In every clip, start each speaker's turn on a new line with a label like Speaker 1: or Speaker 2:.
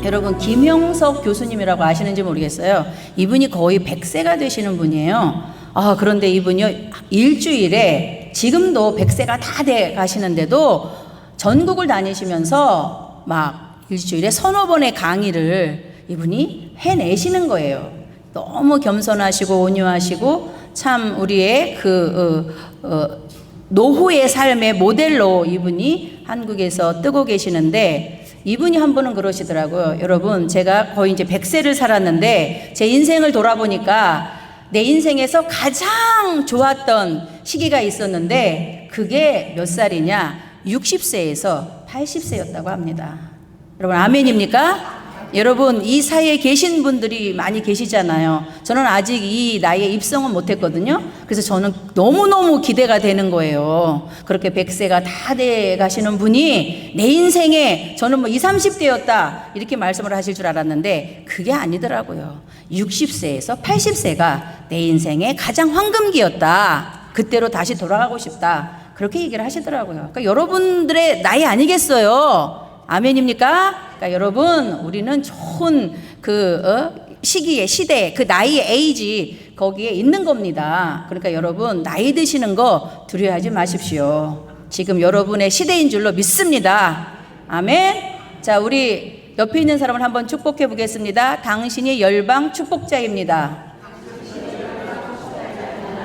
Speaker 1: 여러분 김형석 교수님이라고 아시는지 모르겠어요. 이분이 거의 100세가 되시는 분이에요. 그런데 이분이요, 일주일에 지금도 100세가 다 돼 가시는데도 전국을 다니시면서 막 일주일에 서너 번의 강의를 이분이 해내시는 거예요. 너무 겸손하시고 온유하시고 참 우리의 노후의 삶의 모델로 이분이 한국에서 뜨고 계시는데, 이분이 한 분은 그러시더라고요. 여러분, 제가 거의 이제 100세를 살았는데 제 인생을 돌아보니까 내 인생에서 가장 좋았던 시기가 있었는데 그게 몇 살이냐? 60세에서 80세였다고 합니다. 여러분 아멘입니까? 여러분 이 사이에 계신 분들이 많이 계시잖아요. 저는 아직 이 나이에 입성은 못했거든요. 그래서 저는 너무너무 기대가 되는 거예요. 그렇게 100세가 다 돼 가시는 분이 내 인생에 저는 뭐 20, 30대였다 이렇게 말씀을 하실 줄 알았는데 그게 아니더라고요. 60세에서 80세가 내 인생의 가장 황금기였다. 그때로 다시 돌아가고 싶다. 그렇게 얘기를 하시더라고요. 그러니까 여러분들의 나이 아니겠어요? 아멘입니까? 그러니까 여러분 우리는 좋은 시기에 시대 그 나이의 에이지 거기에 있는 겁니다. 그러니까 여러분 나이 드시는 거 두려워하지 마십시오. 지금 여러분의 시대인 줄로 믿습니다. 아멘. 자, 우리 옆에 있는 사람을 한번 축복해 보겠습니다. 당신이 열방 축복자입니다.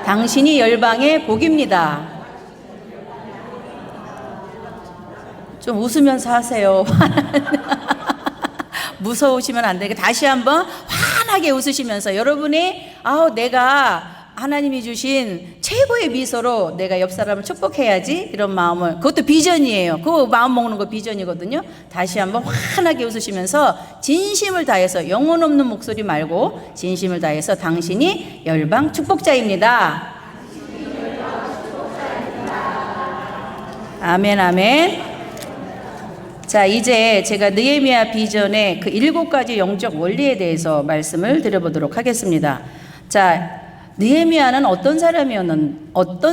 Speaker 1: 당신이 열방의 복입니다. 좀 웃으면서 하세요. 무서우시면 안 되게 다시 한번 환하게 웃으시면서 여러분이 내가 하나님이 주신 최고의 미소로 내가 옆 사람을 축복해야지 이런 마음을, 그것도 비전이에요. 그 마음 먹는 거 비전이거든요. 다시 한번 환하게 웃으시면서 진심을 다해서, 영혼 없는 목소리 말고 진심을 다해서 당신이 열방 축복자입니다. 아멘 아멘. 자, 이제 제가 느헤미야 비전의 그 7가지 영적 원리에 대해서 말씀을 드려보도록 하겠습니다. 자, 느헤미야는 어떤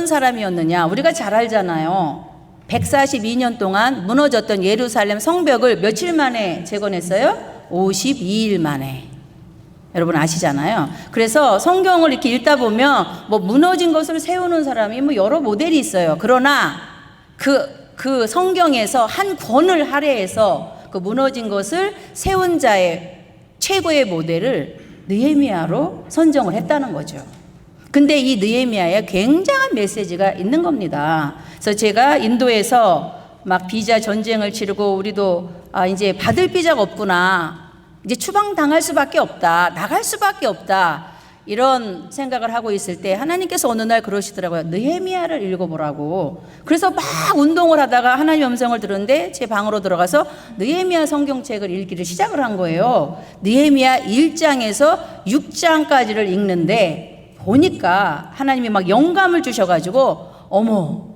Speaker 1: 사람이었느냐? 우리가 잘 알잖아요. 142년 동안 무너졌던 예루살렘 성벽을 며칠 만에 재건했어요? 52일 만에. 여러분 아시잖아요. 그래서 성경을 이렇게 읽다 보면 뭐 무너진 것을 세우는 사람이 뭐 여러 모델이 있어요. 그러나 그 성경에서 한 권을 할애해서 그 무너진 것을 세운 자의 최고의 모델을 느헤미야로 선정을 했다는 거죠. 근데 이 느헤미야에 굉장한 메시지가 있는 겁니다. 그래서 제가 인도에서 막 비자 전쟁을 치르고 우리도 이제 받을 비자가 없구나, 이제 추방당할 수밖에 없다, 나갈 수밖에 없다, 이런 생각을 하고 있을 때 하나님께서 어느 날 그러시더라고요. 느헤미야를 읽어보라고. 그래서 막 운동을 하다가 하나님의 음성을 들었는데 제 방으로 들어가서 느헤미야 성경책을 읽기를 시작을 한 거예요. 느헤미야 1장에서 6장까지를 읽는데 보니까 하나님이 막 영감을 주셔가지고 어머,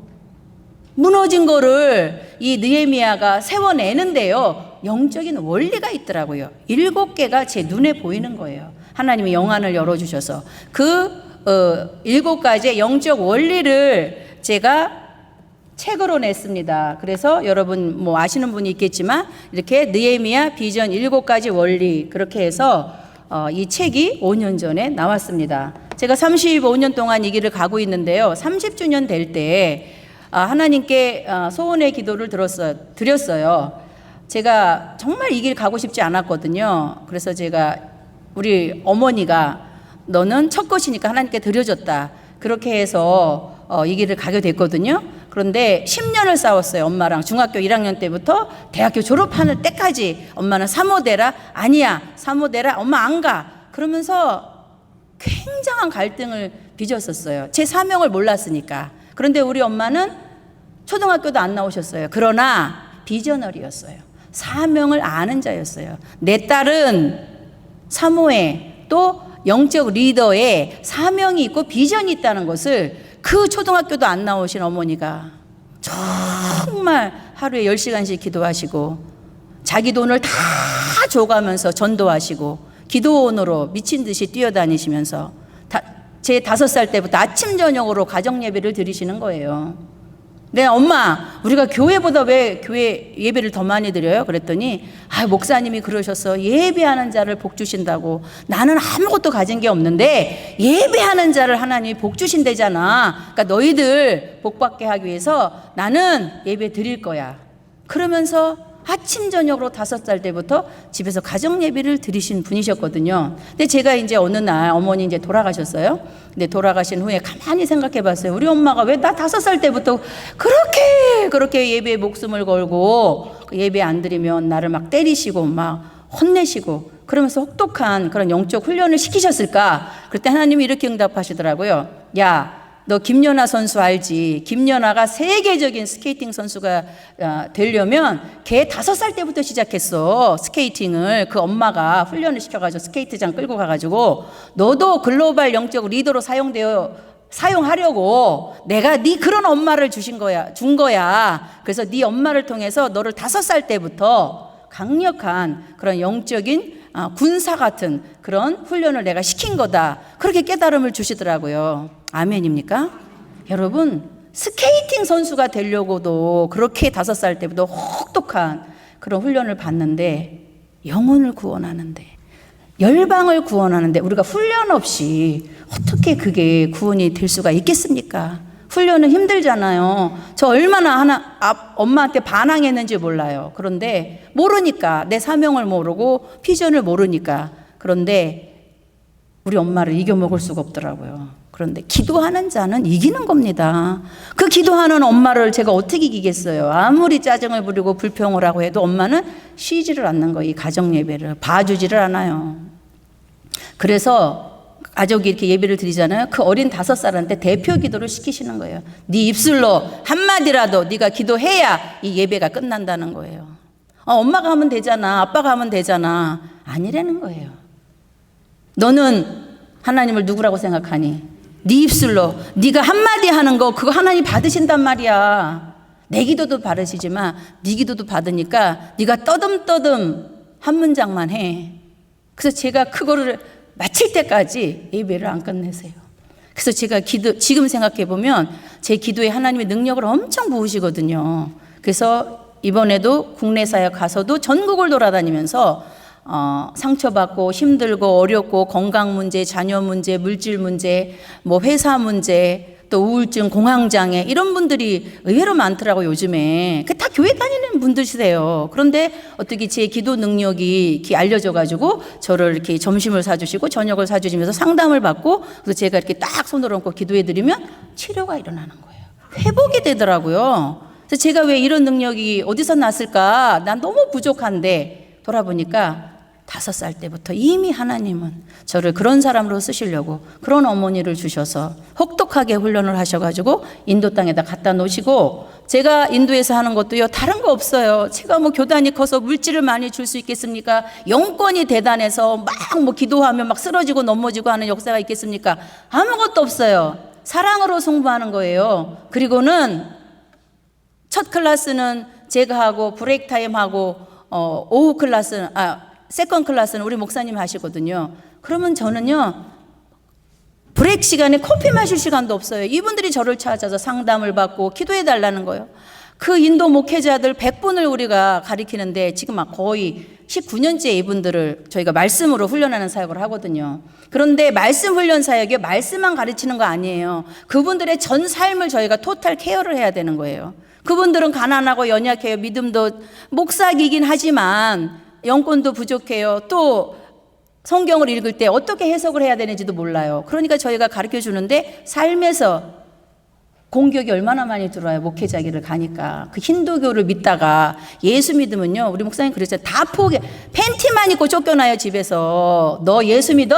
Speaker 1: 무너진 거를 이 느헤미야가 세워내는데요, 영적인 원리가 있더라고요. 7개가 제 눈에 보이는 거예요. 하나님이 영안을 열어주셔서 그 7가지의 영적 원리를 제가 책으로 냈습니다. 그래서 여러분 뭐 아시는 분이 있겠지만 이렇게 느헤미야 비전 7가지 원리, 그렇게 해서 이 책이 5년 전에 나왔습니다. 제가 35년 동안 이 길을 가고 있는데요, 30주년 될 때 하나님께 소원의 기도를 드렸어요. 제가 정말 이 길 가고 싶지 않았거든요. 그래서 제가 우리 어머니가 너는 첫 것이니까 하나님께 드려줬다, 그렇게 해서 이 길을 가게 됐거든요. 그런데 10년을 싸웠어요. 엄마랑 중학교 1학년 때부터 대학교 졸업하는 때까지 엄마는 사모되라, 아니야 사모되라, 엄마 안 가, 그러면서 굉장한 갈등을 빚었었어요. 제 사명을 몰랐으니까. 그런데 우리 엄마는 초등학교도 안 나오셨어요. 그러나 비저널이었어요. 사명을 아는 자였어요. 내 딸은 사모에 또 영적 리더의 사명이 있고 비전이 있다는 것을 그 초등학교도 안 나오신 어머니가 정말 하루에 10시간씩 기도하시고 자기 돈을 다 줘가면서 전도하시고 기도원으로 미친 듯이 뛰어다니시면서 제 5살 때부터 아침 저녁으로 가정 예배를 드리시는 거예요. 네, 엄마, 우리가 교회보다 왜 교회 예배를 더 많이 드려요? 그랬더니, 목사님이 그러셨어. 예배하는 자를 복 주신다고. 나는 아무것도 가진 게 없는데, 예배하는 자를 하나님이 복 주신대잖아. 그러니까 너희들 복 받게 하기 위해서 나는 예배 드릴 거야. 그러면서 아침, 저녁으로 5살 때부터 집에서 가정 예배를 드리신 분이셨거든요. 근데 제가 이제 어느 날 어머니 이제 돌아가셨어요. 근데 돌아가신 후에 가만히 생각해 봤어요. 우리 엄마가 왜 나 5살 때부터 그렇게 예배에 목숨을 걸고 예배 안 드리면 나를 막 때리시고 막 혼내시고 그러면서 혹독한 그런 영적 훈련을 시키셨을까? 그때 하나님이 이렇게 응답하시더라고요. 야, 너 김연아 선수 알지? 김연아가 세계적인 스케이팅 선수가 되려면 걔 5살 때부터 시작했어. 스케이팅을. 그 엄마가 훈련을 시켜가지고 스케이트장 끌고 가가지고 너도 글로벌 영적 리더로 사용하려고 내가 네 그런 엄마를 준 거야. 그래서 네 엄마를 통해서 너를 5살 때부터 강력한 그런 영적인 군사 같은 그런 훈련을 내가 시킨 거다. 그렇게 깨달음을 주시더라고요. 아멘입니까? 여러분, 스케이팅 선수가 되려고도 그렇게 5살 때부터 혹독한 그런 훈련을 받는데 영혼을 구원하는데 열방을 구원하는데 우리가 훈련 없이 어떻게 그게 구원이 될 수가 있겠습니까? 훈련은 힘들잖아요. 저 얼마나 엄마한테 반항했는지 몰라요. 그런데 모르니까, 내 사명을 모르고 비전을 모르니까. 그런데 우리 엄마를 이겨먹을 수가 없더라고요. 그런데 기도하는 자는 이기는 겁니다. 그 기도하는 엄마를 제가 어떻게 이기겠어요? 아무리 짜증을 부리고 불평을 하고 해도 엄마는 쉬지를 않는 거예요. 이 가정 예배를 봐주지를 않아요. 그래서 가족이 이렇게 예배를 드리잖아요. 그 어린 5살한테 대표 기도를 시키시는 거예요. 네 입술로 한마디라도 네가 기도해야 이 예배가 끝난다는 거예요. 엄마가 하면 되잖아. 아빠가 하면 되잖아. 아니라는 거예요. 너는 하나님을 누구라고 생각하니? 네 입술로 네가 한마디 하는 거 그거 하나님 받으신단 말이야. 내 기도도 받으시지만 네 기도도 받으니까 네가 떠듬떠듬 한 문장만 해. 그래서 제가 그거를 마칠 때까지 예배를 안 끝내세요. 그래서 제가 지금 생각해 보면 제 기도에 하나님의 능력을 엄청 부으시거든요. 그래서 이번에도 국내 사역 가서도 전국을 돌아다니면서 상처받고 힘들고 어렵고 건강 문제, 자녀 문제, 물질 문제, 뭐 회사 문제, 또 우울증, 공황장애 이런 분들이 의외로 많더라고요. 요즘에 다 교회 다니는 분들이세요. 그런데 어떻게 제 기도 능력이 이렇게 알려져가지고 저를 이렇게 점심을 사주시고 저녁을 사주시면서 상담을 받고 그래서 제가 이렇게 딱 손을 얹고 기도해드리면 치료가 일어나는 거예요. 회복이 되더라고요. 그래서 제가 왜 이런 능력이 어디서 났을까? 난 너무 부족한데 돌아보니까 5살 때부터 이미 하나님은 저를 그런 사람으로 쓰시려고 그런 어머니를 주셔서 혹독하게 훈련을 하셔가지고 인도 땅에다 갖다 놓으시고 제가 인도에서 하는 것도요 다른 거 없어요. 제가 뭐 교단이 커서 물질을 많이 줄 수 있겠습니까? 영권이 대단해서 막 뭐 기도하면 막 쓰러지고 넘어지고 하는 역사가 있겠습니까? 아무것도 없어요. 사랑으로 승부하는 거예요. 그리고는 첫 클래스는 제가 하고 브레이크 타임 하고 오후 클래스는 세컨 클래스는 우리 목사님 하시거든요. 그러면 저는요 브레이크 시간에 커피 마실 시간도 없어요. 이분들이 저를 찾아서 상담을 받고 기도해 달라는 거예요. 그 인도 목회자들 100분을 우리가 가리키는데 지금 막 거의 19년째 이분들을 저희가 말씀으로 훈련하는 사역을 하거든요. 그런데 말씀 훈련 사역이 말씀만 가르치는 거 아니에요. 그분들의 전 삶을 저희가 토탈 케어를 해야 되는 거예요. 그분들은 가난하고 연약해요. 믿음도 목사이긴 하지만 영권도 부족해요. 또 성경을 읽을 때 어떻게 해석을 해야 되는지도 몰라요. 그러니까 저희가 가르쳐 주는데 삶에서 공격이 얼마나 많이 들어와요. 목회자기를 가니까. 그 힌두교를 믿다가 예수 믿으면요. 우리 목사님 그랬어요. 다 포기해. 팬티만 입고 쫓겨나요. 집에서. 너 예수 믿어?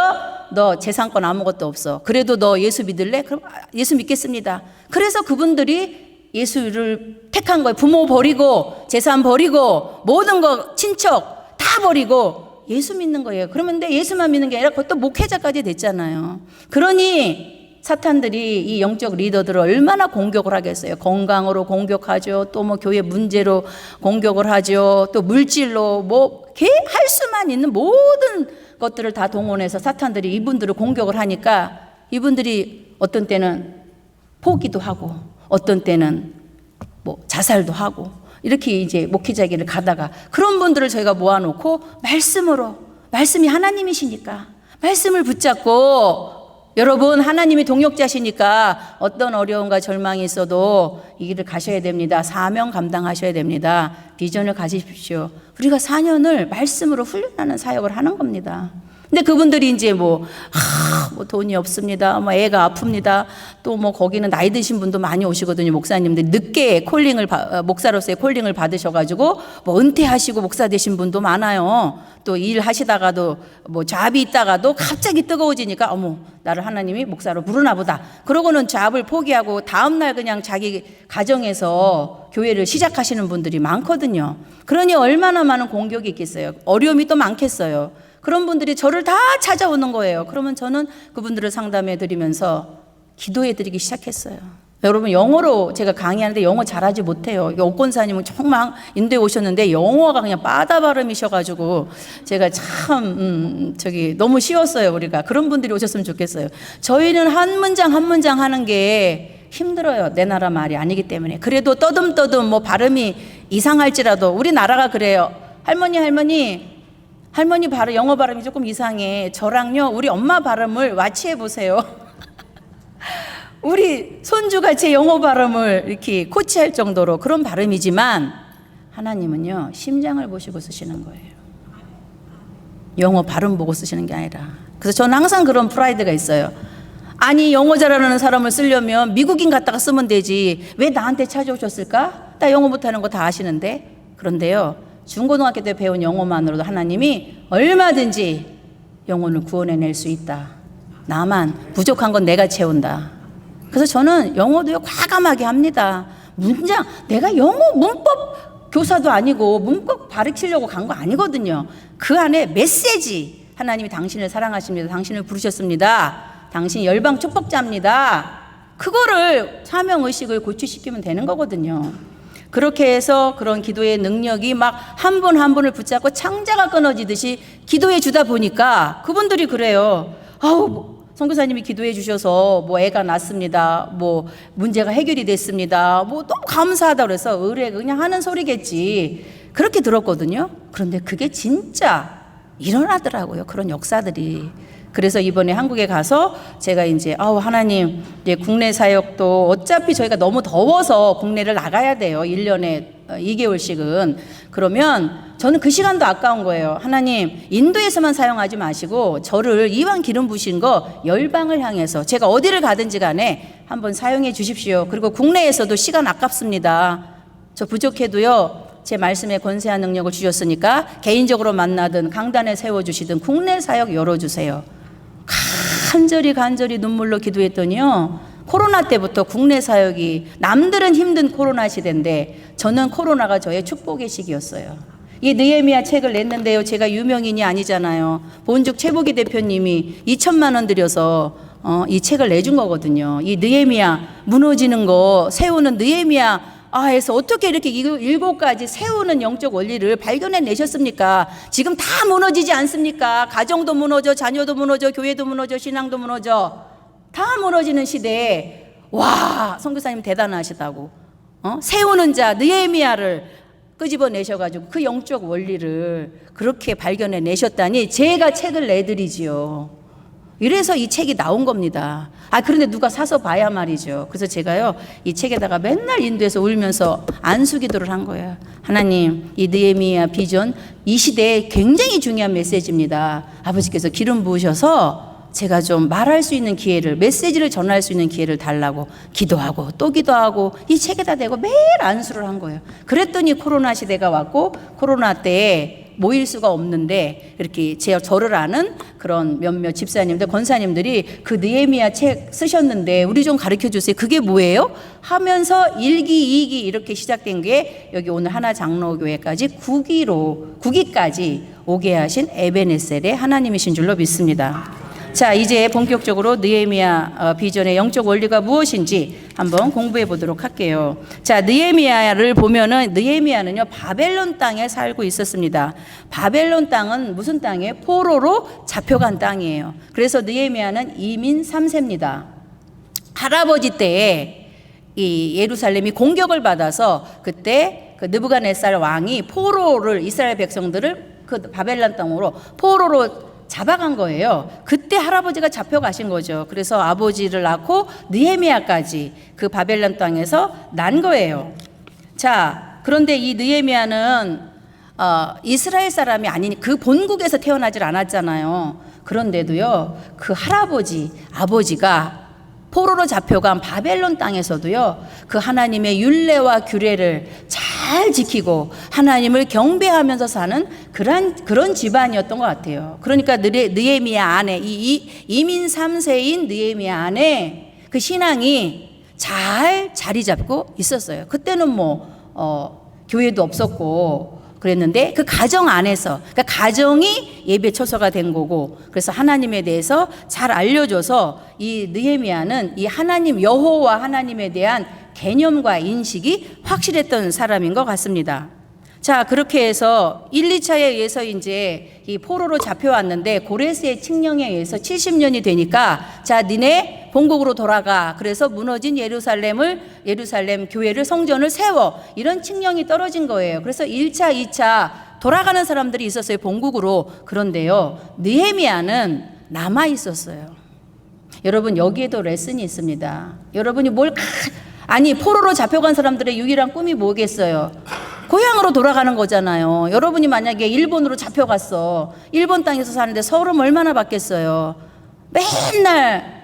Speaker 1: 너 재산권 아무것도 없어. 그래도 너 예수 믿을래? 그럼 예수 믿겠습니다. 그래서 그분들이 예수를 택한 거예요. 부모 버리고 재산 버리고 모든 거 친척 다 버리고 예수 믿는 거예요. 그러면 예수만 믿는 게 아니라 그것도 목회자까지 됐잖아요. 그러니 사탄들이 이 영적 리더들을 얼마나 공격을 하겠어요. 건강으로 공격하죠. 또 뭐 교회 문제로 공격을 하죠. 또 물질로 뭐 할 수만 있는 모든 것들을 다 동원해서 사탄들이 이분들을 공격을 하니까 이분들이 어떤 때는 포기도 하고 어떤 때는 뭐 자살도 하고 이렇게 이제 목회자기를 가다가 그런 분들을 저희가 모아놓고 말씀이 하나님이시니까 말씀을 붙잡고 여러분 하나님이 동역자시니까 어떤 어려움과 절망이 있어도 이 길을 가셔야 됩니다. 사명 감당하셔야 됩니다. 비전을 가지십시오. 우리가 4년을 말씀으로 훈련하는 사역을 하는 겁니다. 근데 그분들이 이제 뭐 돈이 없습니다. 뭐 애가 아픕니다. 또 뭐 거기는 나이 드신 분도 많이 오시거든요. 목사님들 늦게 목사로서의 콜링을 받으셔가지고 뭐 은퇴하시고 목사 되신 분도 많아요. 또 일 하시다가도 뭐 잡이 있다가도 갑자기 뜨거워지니까 어머 나를 하나님이 목사로 부르나 보다. 그러고는 잡을 포기하고 다음날 그냥 자기 가정에서 교회를 시작하시는 분들이 많거든요. 그러니 얼마나 많은 공격이 있겠어요. 어려움이 또 많겠어요. 그런 분들이 저를 다 찾아오는 거예요. 그러면 저는 그분들을 상담해 드리면서 기도해 드리기 시작했어요. 여러분 영어로 제가 강의하는데 영어 잘하지 못해요. 옥권사님은 정말 인도에 오셨는데 영어가 그냥 바다 발음이셔가지고 제가 참 너무 쉬웠어요. 우리가 그런 분들이 오셨으면 좋겠어요. 저희는 한 문장 한 문장 하는 게 힘들어요. 내 나라 말이 아니기 때문에. 그래도 떠듬떠듬 뭐 발음이 이상할지라도 우리나라가 그래요. 할머니 발음 영어 발음이 조금 이상해. 저랑요 우리 엄마 발음을 와치해 보세요. 우리 손주가 제 영어 발음을 이렇게 코치할 정도로 그런 발음이지만 하나님은요 심장을 보시고 쓰시는 거예요. 영어 발음 보고 쓰시는 게 아니라. 그래서 저는 항상 그런 프라이드가 있어요. 아니 영어 잘하는 사람을 쓰려면 미국인 갖다가 쓰면 되지 왜 나한테 찾아오셨을까? 나 영어 못하는 거 다 아시는데. 그런데요 중고등학교 때 배운 영어만으로도 하나님이 얼마든지 영혼을 구원해낼 수 있다. 나만 부족한 건 내가 채운다. 그래서 저는 영어도요 과감하게 합니다. 문장 내가 영어 문법 교사도 아니고 문법 가르치려고 간 거 아니거든요. 그 안에 메시지 하나님이 당신을 사랑하십니다. 당신을 부르셨습니다. 당신 열방 축복자입니다. 그거를 사명의식을 고취시키면 되는 거거든요. 그렇게 해서 그런 기도의 능력이 막 한 분 한 분을 붙잡고 창자가 끊어지듯이 기도해 주다 보니까 그분들이 그래요. 선교사님이 기도해 주셔서 뭐 애가 낳습니다. 뭐 문제가 해결이 됐습니다. 뭐 너무 감사하다 그래서 의뢰 그냥 하는 소리겠지. 그렇게 들었거든요. 그런데 그게 진짜 일어나더라고요. 그런 역사들이. 그래서 이번에 한국에 가서 제가 이제 하나님 이제 국내 사역도 어차피 저희가 너무 더워서 국내를 나가야 돼요. 1년에 2개월씩은. 그러면 저는 그 시간도 아까운 거예요. 하나님 인도에서만 사용하지 마시고 저를 이왕 기름 부신 거 열방을 향해서 제가 어디를 가든지 간에 한번 사용해 주십시오. 그리고 국내에서도 시간 아깝습니다. 저 부족해도요. 제 말씀에 권세한 능력을 주셨으니까 개인적으로 만나든 강단에 세워주시든 국내 사역 열어주세요. 간절히 눈물로 기도했더니요. 코로나 때부터 국내 사역이 남들은 힘든 코로나 시대인데 저는 코로나가 저의 축복의 시기였어요. 이 느헤미야 책을 냈는데요. 제가 유명인이 아니잖아요. 본죽 최복희 대표님이 2천만 원 들여서 이 책을 내준 거거든요. 이 느헤미야 무너지는 거 세우는 느헤미야 해서 어떻게 이렇게 7가지 세우는 영적 원리를 발견해 내셨습니까? 지금 다 무너지지 않습니까? 가정도 무너져, 자녀도 무너져, 교회도 무너져, 신앙도 무너져. 다 무너지는 시대에 와 선교사님 대단하시다고 세우는 자 느헤미야를 끄집어내셔가지고 그 영적 원리를 그렇게 발견해 내셨다니 제가 책을 내드리지요. 이래서 이 책이 나온 겁니다. 그런데 누가 사서 봐야 말이죠. 그래서 제가요 이 책에다가 맨날 인도에서 울면서 안수기도를 한 거예요. 하나님 이 느헤미야 비전 이 시대에 굉장히 중요한 메시지입니다. 아버지께서 기름 부으셔서 제가 좀 말할 수 있는 기회를 메시지를 전할 수 있는 기회를 달라고 기도하고 또 기도하고 이 책에다 대고 매일 안수를 한 거예요. 그랬더니 코로나 시대가 왔고 코로나 때에 모일 수가 없는데 이렇게 저를 아는 그런 몇몇 집사님들 권사님들이 그 느헤미야 책 쓰셨는데 우리 좀 가르쳐 주세요. 그게 뭐예요? 하면서 1기 2기 이렇게 시작된 게 여기 오늘 하나 장로교회까지 9기까지 오게 하신 에베네셀의 하나님이신 줄로 믿습니다. 자, 이제 본격적으로 느헤미야 비전의 영적 원리가 무엇인지 한번 공부해 보도록 할게요. 자, 느헤미야를 보면은 느헤미야는요 바벨론 땅에 살고 있었습니다. 바벨론 땅은 무슨 땅이에요? 포로로 잡혀간 땅이에요. 그래서 느헤미야는 이민 3세입니다. 할아버지 때에 이 예루살렘이 공격을 받아서 그때 그 느부갓네살 왕이 포로를 이스라엘 백성들을 그 바벨론 땅으로 포로로 잡아간 거예요. 그때 할아버지가 잡혀가신 거죠. 그래서 아버지를 낳고 느헤미야까지 그 바벨론 땅에서 난 거예요. 자, 그런데 이 느헤미야는 이스라엘 사람이 아니니 그 본국에서 태어나질 않았잖아요. 그런데도요, 그 할아버지, 아버지가 포로로 잡혀간 바벨론 땅에서도요, 그 하나님의 율례와 규례를 잘 지키고 하나님을 경배하면서 사는 그런 집안이었던 것 같아요. 그러니까 느헤미야 안에 이민 3세인 느헤미야 안에 그 신앙이 잘 자리 잡고 있었어요. 그때는 교회도 없었고 그랬는데 그 가정 안에서, 그러니까 가정이 예배 처소가 된 거고, 그래서 하나님에 대해서 잘 알려줘서 이 느헤미야는 이 하나님 여호와 하나님에 대한 개념과 인식이 확실했던 사람인 것 같습니다. 자, 그렇게 해서 1, 2차에 의해서 이제 이 포로로 잡혀왔는데 고레스의 칙령에 의해서 70년이 되니까 자, 니네 본국으로 돌아가. 그래서 무너진 예루살렘 교회를 성전을 세워. 이런 칙령이 떨어진 거예요. 그래서 1차, 2차 돌아가는 사람들이 있었어요. 본국으로. 그런데요, 느헤미야는 남아 있었어요. 여러분, 여기에도 레슨이 있습니다. 여러분이 포로로 잡혀간 사람들의 유일한 꿈이 뭐겠어요? 고향으로 돌아가는 거잖아요. 여러분이 만약에 일본으로 잡혀갔어. 일본 땅에서 사는데 서울은 얼마나 받겠어요? 맨날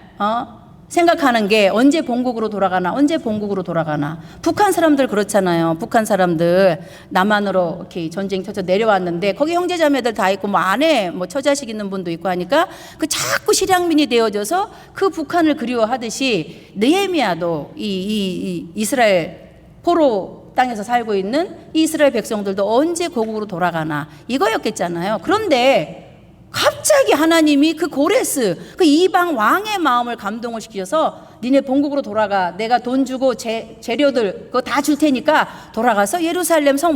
Speaker 1: 생각하는 게 언제 본국으로 돌아가나, 언제 본국으로 돌아가나. 북한 사람들 그렇잖아요. 북한 사람들 남한으로 이렇게 전쟁 터져 내려왔는데 거기 형제자매들 다 있고 안에 처자식 있는 분도 있고 하니까 그 자꾸 실향민이 되어져서 그 북한을 그리워하듯이 느헤미야도 이 이스라엘 포로 땅에서 살고 있는 이스라엘 백성들도 언제 고국으로 돌아가나 이거였겠잖아요. 그런데 갑자기 하나님이 그 고레스, 그 이방 왕의 마음을 감동을 시키셔서 니네 본국으로 돌아가. 내가 돈 주고 재료들 그거 다 줄 테니까 돌아가서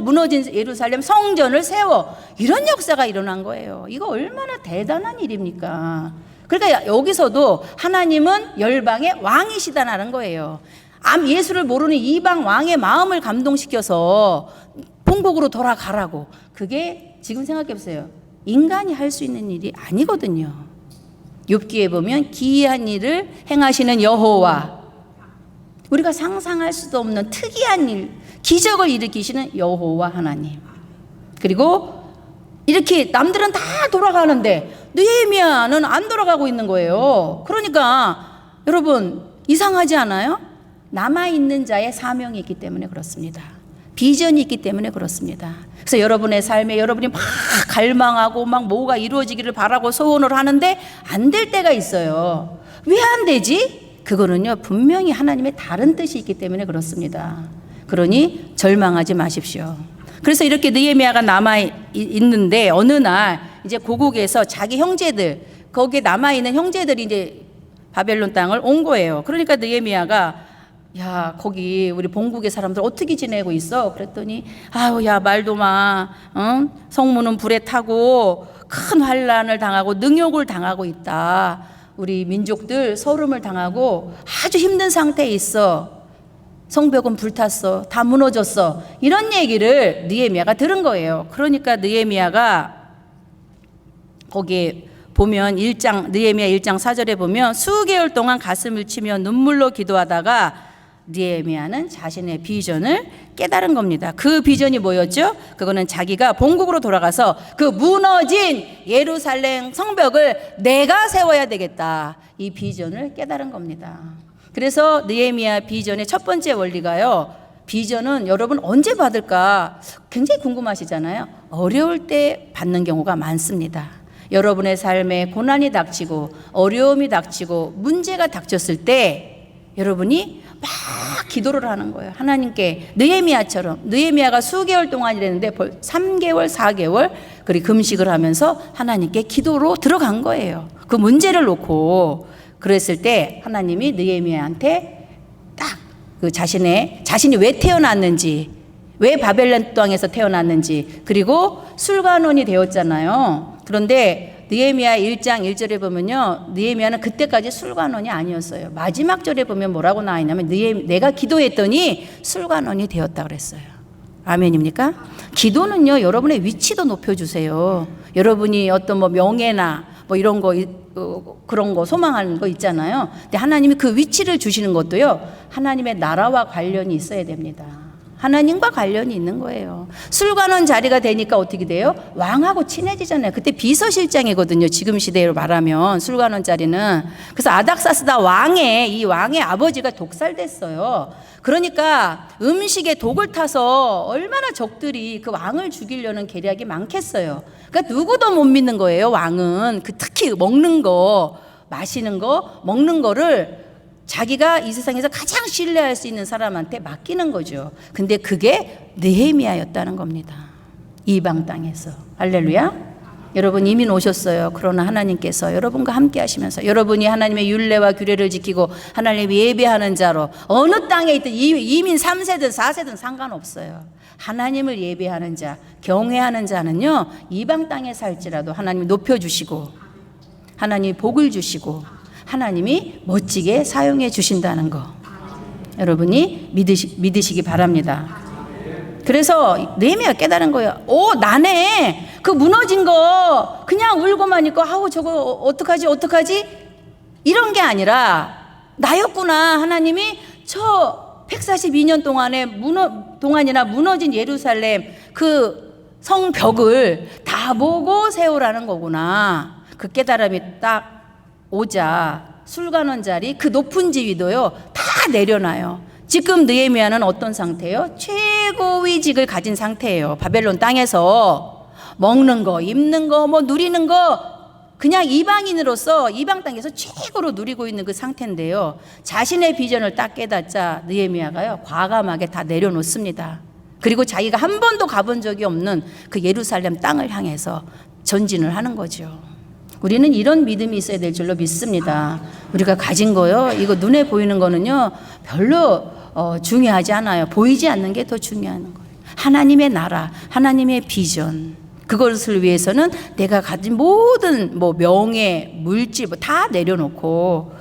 Speaker 1: 무너진 예루살렘 성전을 세워. 이런 역사가 일어난 거예요. 이거 얼마나 대단한 일입니까? 그러니까 여기서도 하나님은 열방의 왕이시다라는 거예요. 예수를 모르는 이방 왕의 마음을 감동시켜서 본국으로 돌아가라고. 그게 지금 생각해 보세요. 인간이 할 수 있는 일이 아니거든요. 욥기에 보면 기이한 일을 행하시는 여호와, 우리가 상상할 수도 없는 특이한 일, 기적을 일으키시는 여호와 하나님. 그리고 이렇게 남들은 다 돌아가는데 느헤미야는 안 돌아가고 있는 거예요. 그러니까 여러분 이상하지 않아요? 남아있는 자의 사명이 있기 때문에 그렇습니다. 비전이 있기 때문에 그렇습니다. 그래서 여러분의 삶에 여러분이 막 갈망하고 막 뭐가 이루어지기를 바라고 소원을 하는데 안 될 때가 있어요. 왜 안 되지? 그거는요, 분명히 하나님의 다른 뜻이 있기 때문에 그렇습니다. 그러니 절망하지 마십시오. 그래서 이렇게 느헤미야가 남아 있는데 어느 날 이제 고국에서 자기 형제들, 거기에 남아 있는 형제들이 이제 바벨론 땅을 온 거예요. 그러니까 느헤미야가 야, 거기 우리 본국의 사람들 어떻게 지내고 있어? 그랬더니 야, 말도 마. 성문은 불에 타고 큰 환난을 당하고 능욕을 당하고 있다. 우리 민족들 서름을 당하고 아주 힘든 상태에 있어. 성벽은 불탔어. 다 무너졌어. 이런 얘기를 느헤미야가 들은 거예요. 그러니까 느헤미야가 거기에 보면 느헤미야 1장 4절에 보면 수개월 동안 가슴을 치며 눈물로 기도하다가 느헤미야는 자신의 비전을 깨달은 겁니다. 그 비전이 뭐였죠? 그거는 자기가 본국으로 돌아가서 그 무너진 예루살렘 성벽을 내가 세워야 되겠다. 이 비전을 깨달은 겁니다. 그래서 느헤미야 비전의 첫 번째 원리가요. 비전은 여러분 언제 받을까 굉장히 궁금하시잖아요. 어려울 때 받는 경우가 많습니다. 여러분의 삶에 고난이 닥치고 어려움이 닥치고 문제가 닥쳤을 때 여러분이 막 기도를 하는 거예요. 하나님께 느헤미야처럼. 느헤미야가 수개월 동안 일했는데 3개월, 4개월 그리고 금식을 하면서 하나님께 기도로 들어간 거예요. 그 문제를 놓고 그랬을 때 하나님이 느헤미야한테 딱 그 자신이 왜 태어났는지, 왜 바벨론 땅에서 태어났는지, 그리고 술관원이 되었잖아요. 그런데 느헤미야 1장 1절에 보면요, 느헤미야는 그때까지 술관원이 아니었어요. 마지막 절에 보면 뭐라고 나와 있냐면 내가 기도했더니 술관원이 되었다 그랬어요. 아멘입니까? 기도는요, 여러분의 위치도 높여주세요. 여러분이 어떤 뭐 명예나 뭐 이런 거 그런 거 소망하는 거 있잖아요. 근데 하나님이 그 위치를 주시는 것도요, 하나님의 나라와 관련이 있어야 됩니다. 하나님과 관련이 있는 거예요. 술관원 자리가 되니까 어떻게 돼요? 왕하고 친해지잖아요. 그때 비서실장이거든요. 지금 시대로 말하면 술관원 자리는. 그래서 아닥사스다 이 왕의 아버지가 독살됐어요. 그러니까 음식에 독을 타서 얼마나 적들이 그 왕을 죽이려는 계략이 많겠어요. 그러니까 누구도 못 믿는 거예요. 왕은 특히 먹는 거, 마시는 거, 먹는 거를 자기가 이 세상에서 가장 신뢰할 수 있는 사람한테 맡기는 거죠. 근데 그게 느헤미야였다는 겁니다. 이방 땅에서. 할렐루야. 여러분 이민 오셨어요. 그러나 하나님께서 여러분과 함께 하시면서 여러분이 하나님의 율례와 규례를 지키고 하나님 예배하는 자로 어느 땅에 있든 이민 3세든 4세든 상관없어요. 하나님을 예배하는 자, 경외하는 자는요, 이방 땅에 살지라도 하나님이 높여주시고 하나님이 복을 주시고 하나님이 멋지게 사용해 주신다는 거, 여러분이 믿으시기 바랍니다. 그래서 느헤미야가 깨달은 거예요. 나네. 그 무너진 거 그냥 울고만 있고 아우 저거 어떡하지 이런 게 아니라 나였구나. 하나님이 저 142년 동안이나 무너진 예루살렘 그 성벽을 다 보고 세우라는 거구나. 그 깨달음이 딱 오자 술관원 자리 그 높은 지위도요 다 내려놔요. 지금 느헤미야는 어떤 상태예요? 최고위직을 가진 상태예요. 바벨론 땅에서 먹는 거, 입는 거, 뭐 누리는 거 그냥 이방인으로서 이방 땅에서 최고로 누리고 있는 그 상태인데요. 자신의 비전을 딱 깨닫자 느헤미야가요 과감하게 다 내려놓습니다. 그리고 자기가 한 번도 가본 적이 없는 그 예루살렘 땅을 향해서 전진을 하는 거죠. 우리는 이런 믿음이 있어야 될 줄로 믿습니다. 우리가 가진 거요, 이거 눈에 보이는 거는요 별로 중요하지 않아요. 보이지 않는 게 더 중요한 거예요. 하나님의 나라, 하나님의 비전, 그것을 위해서는 내가 가진 모든 뭐 명예, 물질 다 내려놓고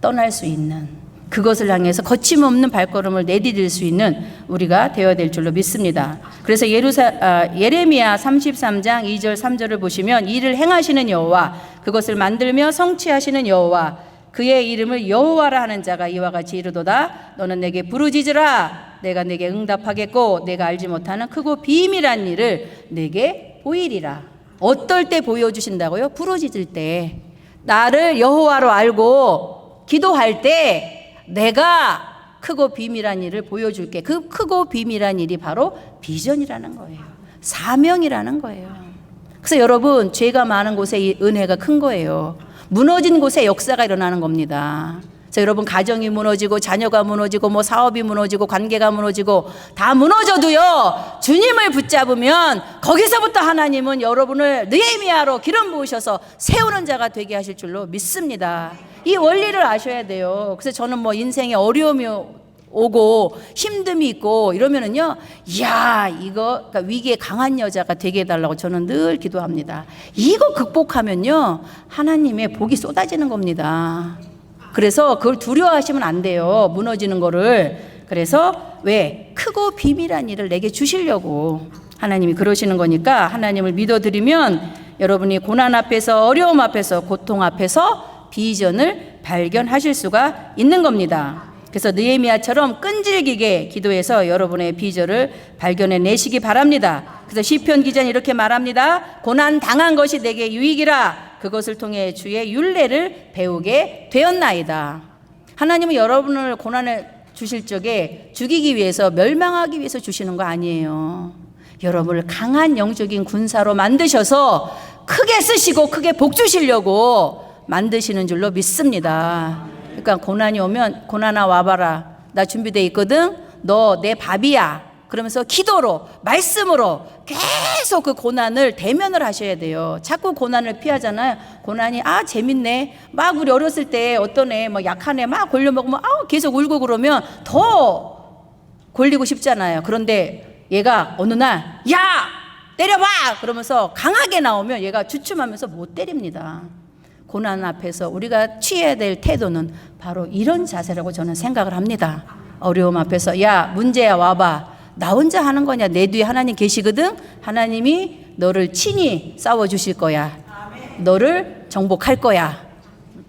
Speaker 1: 떠날 수 있는, 그것을 향해서 거침없는 발걸음을 내디딜 수 있는 우리가 되어야 될 줄로 믿습니다. 그래서 예레미야 33장 2절 3절을 보시면 이를 행하시는 여호와, 그것을 만들며 성취하시는 여호와, 그의 이름을 여호와라 하는 자가 이와 같이 이르도다. 너는 내게 부르짖으라. 내가 내게 응답하겠고 내가 알지 못하는 크고 비밀한 일을 내게 보이리라. 어떨 때 보여주신다고요? 부르짖을 때, 나를 여호와로 알고 기도할 때 내가 크고 비밀한 일을 보여줄게. 그 크고 비밀한 일이 바로 비전이라는 거예요. 사명이라는 거예요. 그래서 여러분, 죄가 많은 곳에 이 은혜가 큰 거예요. 무너진 곳에 역사가 일어나는 겁니다. 그래서 여러분, 가정이 무너지고 자녀가 무너지고 뭐 사업이 무너지고 관계가 무너지고 다 무너져도요, 주님을 붙잡으면 거기서부터 하나님은 여러분을 느헤미야로 기름 부으셔서 세우는 자가 되게 하실 줄로 믿습니다. 이 원리를 아셔야 돼요. 그래서 저는 뭐 인생에 어려움이 오고 힘듦이 있고 이러면은요, 이야, 이거 그러니까 위기에 강한 여자가 되게 해달라고 저는 늘 기도합니다. 이거 극복하면요, 하나님의 복이 쏟아지는 겁니다. 그래서 그걸 두려워하시면 안 돼요, 무너지는 거를. 그래서 왜? 크고 비밀한 일을 내게 주시려고 하나님이 그러시는 거니까 하나님을 믿어드리면 여러분이 고난 앞에서, 어려움 앞에서, 고통 앞에서 비전을 발견하실 수가 있는 겁니다. 그래서 느헤미야처럼 끈질기게 기도해서 여러분의 비전을 발견해 내시기 바랍니다. 그래서 시편 기자는 이렇게 말합니다. 고난 당한 것이 내게 유익이라. 그것을 통해 주의 율례를 배우게 되었나이다. 하나님은 여러분을 고난을 주실 적에 죽이기 위해서, 멸망하기 위해서 주시는 거 아니에요. 여러분을 강한 영적인 군사로 만드셔서 크게 쓰시고 크게 복 주시려고 만드시는 줄로 믿습니다. 그러니까 고난이 오면 고난아 와봐라, 나 준비돼 있거든, 너 내 밥이야, 그러면서 기도로, 말씀으로 계속 그 고난을 대면을 하셔야 돼요. 자꾸 고난을 피하잖아요. 고난이 재밌네, 막 우리 어렸을 때 어떤 애 막 약한 애 막 골려 먹으면 계속 울고 그러면 더 골리고 싶잖아요. 그런데 얘가 어느 날, 야, 때려봐! 그러면서 강하게 나오면 얘가 주춤하면서 못 때립니다. 고난 앞에서 우리가 취해야 될 태도는 바로 이런 자세라고 저는 생각을 합니다. 어려움 앞에서 야 문제야 와봐. 나 혼자 하는 거냐. 내 뒤에 하나님 계시거든. 하나님이 너를 친히 싸워주실 거야. 너를 정복할 거야.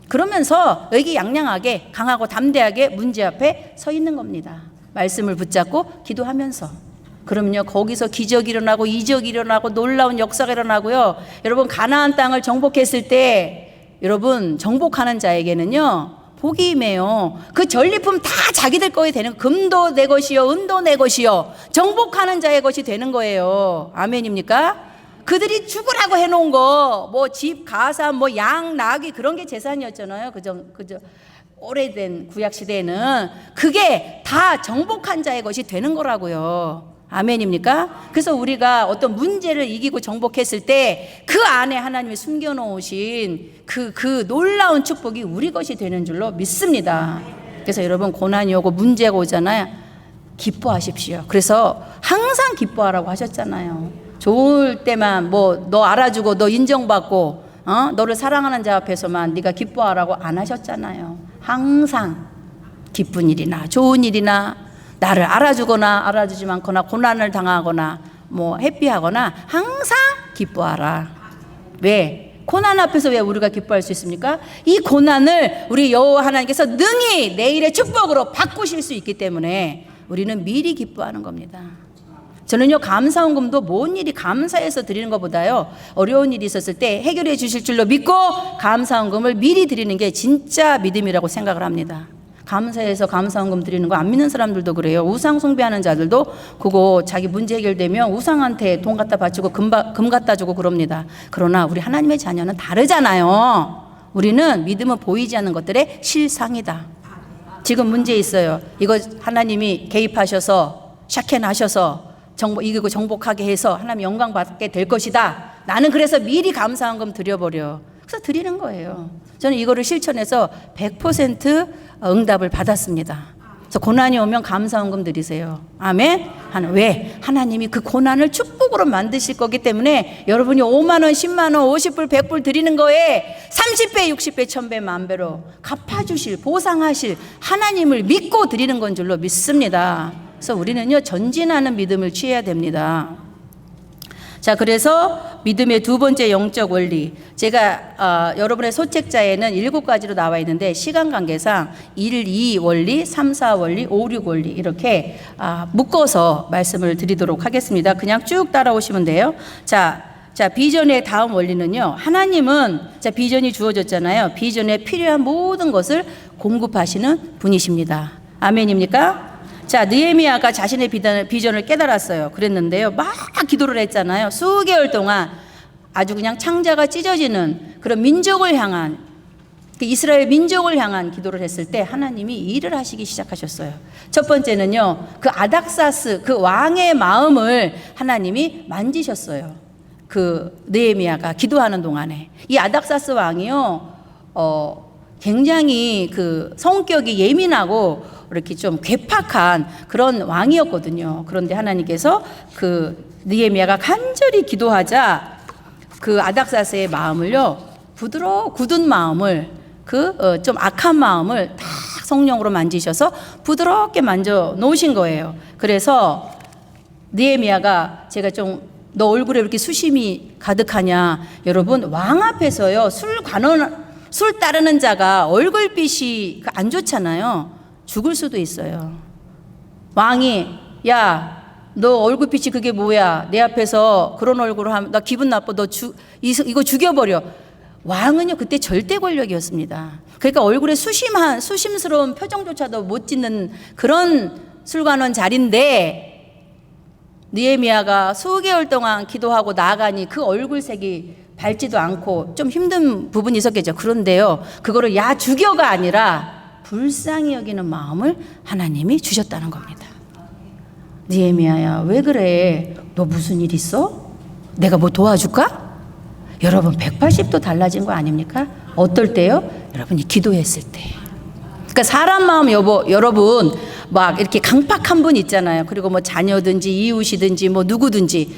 Speaker 1: 그러면서 의기양양하게 강하고 담대하게 문제 앞에 서 있는 겁니다. 말씀을 붙잡고 기도하면서. 그럼요 거기서 기적이 일어나고 이적이 일어나고 놀라운 역사가 일어나고요. 여러분 가나안 땅을 정복했을 때 여러분 정복하는 자에게는요 복이 임해요. 그 전리품 다 자기들 거에 되는, 금도 내 것이요 은도 내 것이요 정복하는 자의 것이 되는 거예요. 아멘입니까? 그들이 죽으라고 해놓은 거 뭐 집 가사 뭐 양 나귀 그런 게 재산이었잖아요. 그저 오래된 구약 시대에는 그게 다 정복한 자의 것이 되는 거라고요. 아멘입니까? 그래서 우리가 어떤 문제를 이기고 정복했을 때 그 안에 하나님이 숨겨놓으신 그 놀라운 축복이 우리 것이 되는 줄로 믿습니다. 그래서 여러분 고난이 오고 문제가 오잖아요. 기뻐하십시오. 그래서 항상 기뻐하라고 하셨잖아요. 좋을 때만 뭐 너 알아주고 너 인정받고 너를 사랑하는 자 앞에서만 네가 기뻐하라고 안 하셨잖아요. 항상 기쁜 일이나 좋은 일이나 나를 알아주거나 알아주지 않거나 고난을 당하거나 뭐 해피하거나 항상 기뻐하라. 왜? 고난 앞에서 왜 우리가 기뻐할 수 있습니까? 이 고난을 우리 여호와 하나님께서 능히 내일의 축복으로 바꾸실 수 있기 때문에 우리는 미리 기뻐하는 겁니다. 저는요 감사헌금도 뭔 일이 감사해서 드리는 것보다요 어려운 일이 있었을 때 해결해 주실 줄로 믿고 감사헌금을 미리 드리는 게 진짜 믿음이라고 생각을 합니다. 감사해서 감사헌금 드리는 거 안 믿는 사람들도 그래요. 우상 숭배하는 자들도 그거 자기 문제 해결되면 우상한테 돈 갖다 바치고 금 갖다 주고 그럽니다. 그러나 우리 하나님의 자녀는 다르잖아요. 우리는 믿음은 보이지 않는 것들의 실상이다. 지금 문제 있어요. 이거 하나님이 개입하셔서 샤켄하셔서 이기고 정복하게 해서 하나님 영광 받게 될 것이다. 나는 그래서 미리 감사헌금 드려버려. 그래서 드리는 거예요. 저는 이거를 실천해서 100% 응답을 받았습니다. 그래서 고난이 오면 감사헌금 드리세요. 아멘. 왜? 하나님이 그 고난을 축복으로 만드실 거기 때문에 여러분이 5만 원, 10만 원, 50불, 100불 드리는 거에 30배, 60배, 1000배, 만배로 갚아주실, 보상하실 하나님을 믿고 드리는 건 줄로 믿습니다. 그래서 우리는요 전진하는 믿음을 취해야 됩니다. 자, 그래서 믿음의 두 번째 영적 원리, 제가 여러분의 소책자에는 7가지로 나와 있는데 시간 관계상 1, 2 원리, 3, 4 원리, 5, 6 원리 이렇게 묶어서 말씀을 드리도록 하겠습니다. 그냥 쭉 따라오시면 돼요. 자, 비전의 다음 원리는요, 하나님은 비전이 주어졌잖아요. 비전에 필요한 모든 것을 공급하시는 분이십니다. 아멘입니까? 자, 느헤미야가 자신의 비전을 깨달았어요. 그랬는데요, 막 기도를 했잖아요. 수개월 동안 아주 그냥 창자가 찢어지는 그런 민족을 향한, 이스라엘 민족을 향한 기도를 했을 때 하나님이 일을 하시기 시작하셨어요. 첫 번째는요, 그 아닥사스 그 왕의 마음을 하나님이 만지셨어요. 그 느헤미야가 기도하는 동안에 이 아닥사스 왕이요, 굉장히 그 성격이 예민하고 이렇게 좀 괴팍한 그런 왕이었거든요. 그런데 하나님께서 그 느헤미야가 간절히 기도하자 그 아닥사스의 마음을요, 굳은 마음을 좀 악한 마음을 다 성령으로 만지셔서 부드럽게 만져 놓으신 거예요. 그래서 느헤미야가 제가 좀 너 얼굴에 이렇게 수심이 가득하냐, 여러분 왕 앞에서요 술 따르는 자가 얼굴빛이 안 좋잖아요. 죽을 수도 있어요. 왕이 야, 너 얼굴빛이 그게 뭐야? 내 앞에서 그런 얼굴을 하면 나 기분 나빠. 너 이거 죽여버려. 왕은요 그때 절대 권력이었습니다. 그러니까 얼굴에 수심스러운 표정조차도 못 짓는 그런 술관원 자리인데, 느헤미야가 수개월 동안 기도하고 나아가니 그 얼굴색이 밝지도 않고 좀 힘든 부분이 있었겠죠. 그런데요, 그거를 야 죽여가 아니라 불쌍히 여기는 마음을 하나님이 주셨다는 겁니다. 느헤미야야, 왜 그래? 너 무슨 일 있어? 내가 뭐 도와줄까? 여러분 180도 달라진 거 아닙니까? 어떨 때요? 여러분이 기도했을 때. 그러니까 사람 마음 여러분 막 이렇게 강팍한 분 있잖아요. 그리고 뭐 자녀든지 이웃이든지 뭐 누구든지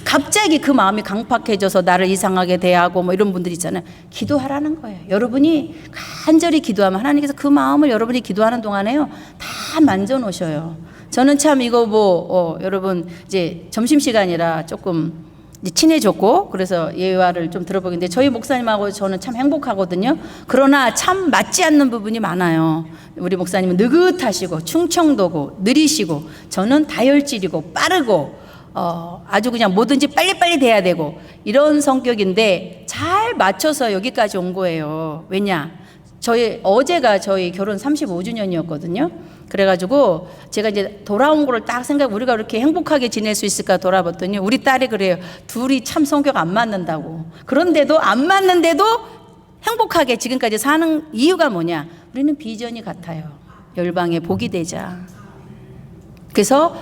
Speaker 1: 갑자기 그 마음이 강팍해져서 나를 이상하게 대하고 뭐 이런 분들 있잖아요. 기도하라는 거예요. 여러분이 간절히 기도하면 하나님께서 그 마음을 여러분이 기도하는 동안에요 다 만져 놓으셔요. 저는 참 이거 여러분 이제 점심시간이라 조금 이제 친해졌고 그래서 예화를 좀 들어보겠는데 저희 목사님하고 저는 참 행복하거든요. 그러나 참 맞지 않는 부분이 많아요. 우리 목사님은 느긋하시고 충청도고 느리시고 저는 다혈질이고 빠르고 아주 그냥 뭐든지 빨리빨리 돼야 되고 이런 성격인데 잘 맞춰서 여기까지 온 거예요. 왜냐? 어제가 저희 결혼 35주년이었거든요. 그래가지고 제가 이제 돌아온 거를 딱 우리가 그렇게 행복하게 지낼 수 있을까 돌아봤더니 우리 딸이 그래요. 둘이 참 성격 안 맞는다고. 그런데도 안 맞는데도 행복하게 지금까지 사는 이유가 뭐냐? 우리는 비전이 같아요. 열방에 복이 되자. 그래서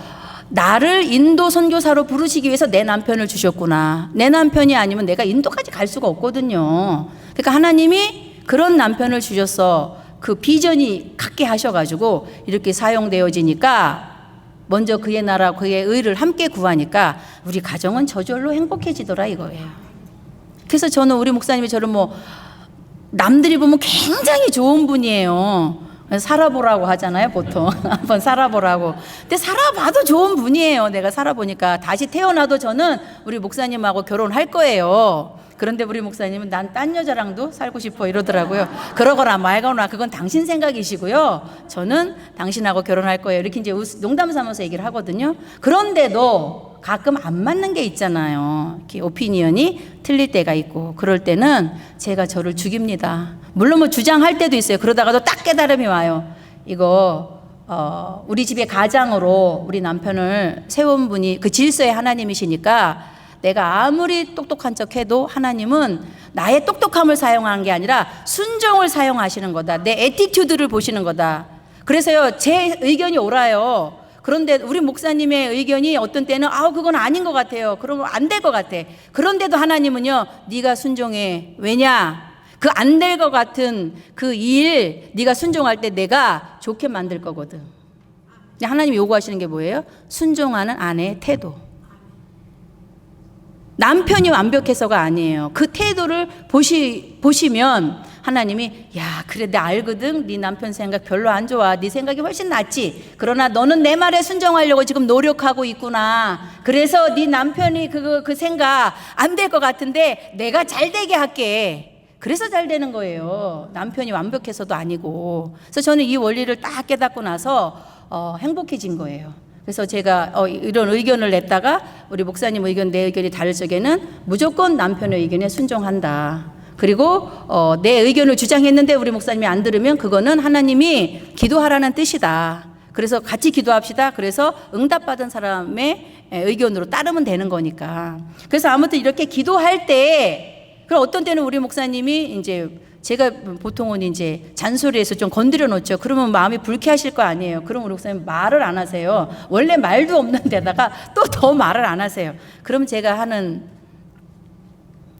Speaker 1: 나를 인도 선교사로 부르시기 위해서 내 남편을 주셨구나. 내 남편이 아니면 내가 인도까지 갈 수가 없거든요. 그러니까 하나님이 그런 남편을 주셔서 그 비전이 갖게 하셔가지고 이렇게 사용되어지니까 먼저 그의 나라 그의 의를 함께 구하니까 우리 가정은 저절로 행복해지더라 이거예요. 그래서 저는 우리 목사님이 저를 남들이 보면 굉장히 좋은 분이에요. 살아보라고 하잖아요 보통. 한번 살아보라고. 근데 살아봐도 좋은 분이에요. 내가 살아보니까 다시 태어나도 저는 우리 목사님하고 결혼할 거예요. 그런데 우리 목사님은 난 딴 여자랑도 살고 싶어 이러더라고요. 그러거나 말거나 그건 당신 생각이시고요. 저는 당신하고 결혼할 거예요. 이렇게 이제 농담 삼아서 얘기를 하거든요. 그런데도 가끔 안 맞는 게 있잖아요. 이렇게 오피니언이 틀릴 때가 있고 그럴 때는 제가 저를 죽입니다. 물론 주장할 때도 있어요. 그러다가도 딱 깨달음이 와요. 이거 우리 집의 가장으로 우리 남편을 세운 분이 그 질서의 하나님이시니까 내가 아무리 똑똑한 척 해도 하나님은 나의 똑똑함을 사용하는 게 아니라 순종을 사용하시는 거다. 내 애티튜드를 보시는 거다. 그래서요 제 의견이 옳아요. 그런데 우리 목사님의 의견이 어떤 때는 그건 아닌 것 같아요. 그러면 안 될 것 같아. 그런데도 하나님은요 네가 순종해. 왜냐? 그 안 될 것 같은 그 일 네가 순종할 때 내가 좋게 만들 거거든. 하나님이 요구하시는 게 뭐예요? 순종하는 아내의 태도. 남편이 완벽해서가 아니에요. 그 태도를 보시면 하나님이 그래 나 알거든. 네 남편 생각 별로 안 좋아. 네 생각이 훨씬 낫지. 그러나 너는 내 말에 순종하려고 지금 노력하고 있구나. 그래서 네 남편이 그 생각 안 될 것 같은데 내가 잘 되게 할게. 그래서 잘 되는 거예요. 남편이 완벽해서도 아니고. 그래서 저는 이 원리를 딱 깨닫고 나서 행복해진 거예요. 그래서 제가 이런 의견을 냈다가 우리 목사님 의견 내 의견이 다를 적에는 무조건 남편의 의견에 순종한다. 그리고 내 의견을 주장했는데 우리 목사님이 안 들으면 그거는 하나님이 기도하라는 뜻이다. 그래서 같이 기도합시다. 그래서 응답받은 사람의 의견으로 따르면 되는 거니까. 그래서 아무튼 이렇게 기도할 때 그럼 어떤 때는 우리 목사님이 이제 제가 보통은 이제 잔소리해서 좀 건드려 놓죠. 그러면 마음이 불쾌하실 거 아니에요. 그럼 우리 목사님 말을 안 하세요. 원래 말도 없는 데다가 또 더 말을 안 하세요. 그럼 제가 하는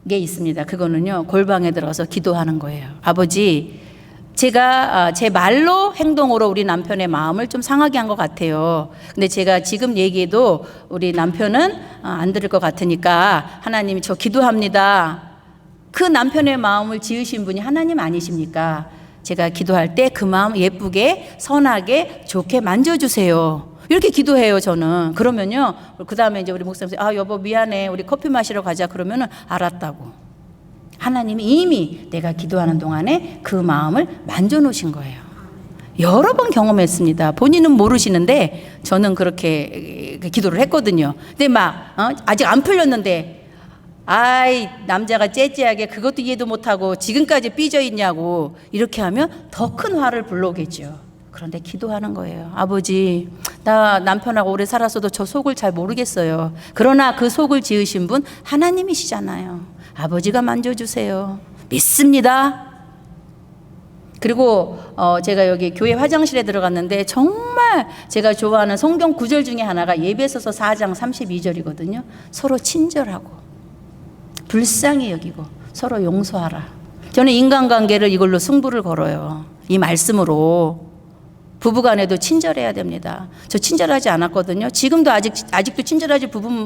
Speaker 1: 게 있습니다. 그거는요, 골방에 들어가서 기도하는 거예요. 아버지, 제가 제 말로 행동으로 우리 남편의 마음을 좀 상하게 한 것 같아요. 근데 제가 지금 얘기해도 우리 남편은 안 들을 것 같으니까 하나님이 저 기도합니다. 그 남편의 마음을 지으신 분이 하나님 아니십니까? 제가 기도할 때 그 마음 예쁘게 선하게 좋게 만져주세요. 이렇게 기도해요 저는. 그러면요 그 다음에 이제 우리 목사님 여보 미안해 우리 커피 마시러 가자 그러면은 알았다고. 하나님이 이미 내가 기도하는 동안에 그 마음을 만져놓으신 거예요. 여러 번 경험했습니다. 본인은 모르시는데 저는 그렇게 기도를 했거든요. 근데 아직 안 풀렸는데 남자가 째째하게 그것도 이해도 못하고 지금까지 삐져 있냐고 이렇게 하면 더 큰 화를 불러오겠죠. 그런데 기도하는 거예요. 아버지, 나 남편하고 오래 살았어도 저 속을 잘 모르겠어요. 그러나 그 속을 지으신 분 하나님이시잖아요. 아버지가 만져주세요. 믿습니다. 그리고 제가 여기 교회 화장실에 들어갔는데 정말 제가 좋아하는 성경 구절 중에 하나가 예배소서 4장 32절이거든요. 서로 친절하고 불쌍히 여기고 서로 용서하라. 저는 인간관계를 이걸로 승부를 걸어요. 이 말씀으로. 부부간에도 친절해야 됩니다. 저 친절하지 않았거든요. 지금도 아직도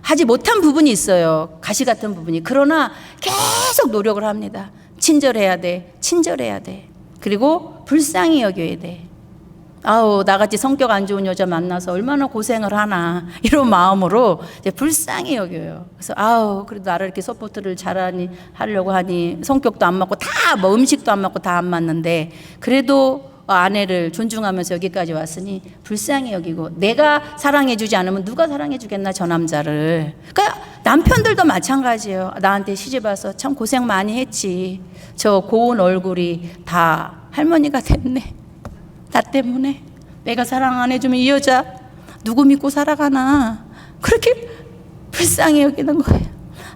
Speaker 1: 하지 못한 부분이 있어요. 가시 같은 부분이. 그러나 계속 노력을 합니다. 친절해야 돼. 친절해야 돼. 그리고 불쌍히 여겨야 돼. 아우, 나같이 성격 안 좋은 여자 만나서 얼마나 고생을 하나, 이런 마음으로 이제 불쌍히 여겨요. 그래서 아우, 그래도 나를 이렇게 서포트를 하려고 하니 성격도 안 맞고 다 뭐 음식도 안 맞고 다 안 맞는데 그래도 아내를 존중하면서 여기까지 왔으니 불쌍히 여기고, 내가 사랑해주지 않으면 누가 사랑해주겠나, 저 남자를. 그러니까 남편들도 마찬가지예요. 나한테 시집 와서 참 고생 많이 했지. 저 고운 얼굴이 다 할머니가 됐네. 나 때문에. 내가 사랑 안 해주면 이 여자 누구 믿고 살아가나. 그렇게 불쌍히 여기는 거예요.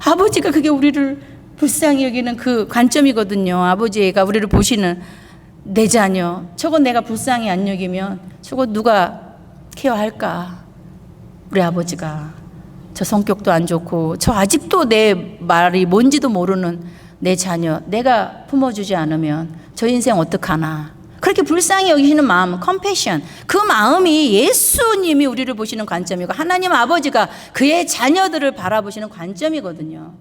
Speaker 1: 아버지가 그게 우리를 불쌍히 여기는 그 관점이거든요. 아버지가 우리를 보시는, 내 자녀 저거 내가 불쌍히 안 여기면 저거 누가 케어할까. 우리 아버지가 저 성격도 안 좋고 저 아직도 내 말이 뭔지도 모르는 내 자녀 내가 품어주지 않으면 저 인생 어떡하나. 그렇게 불쌍히 여기시는 마음, 컴패션, 그 마음이 예수님이 우리를 보시는 관점이고 하나님 아버지가 그의 자녀들을 바라보시는 관점이거든요.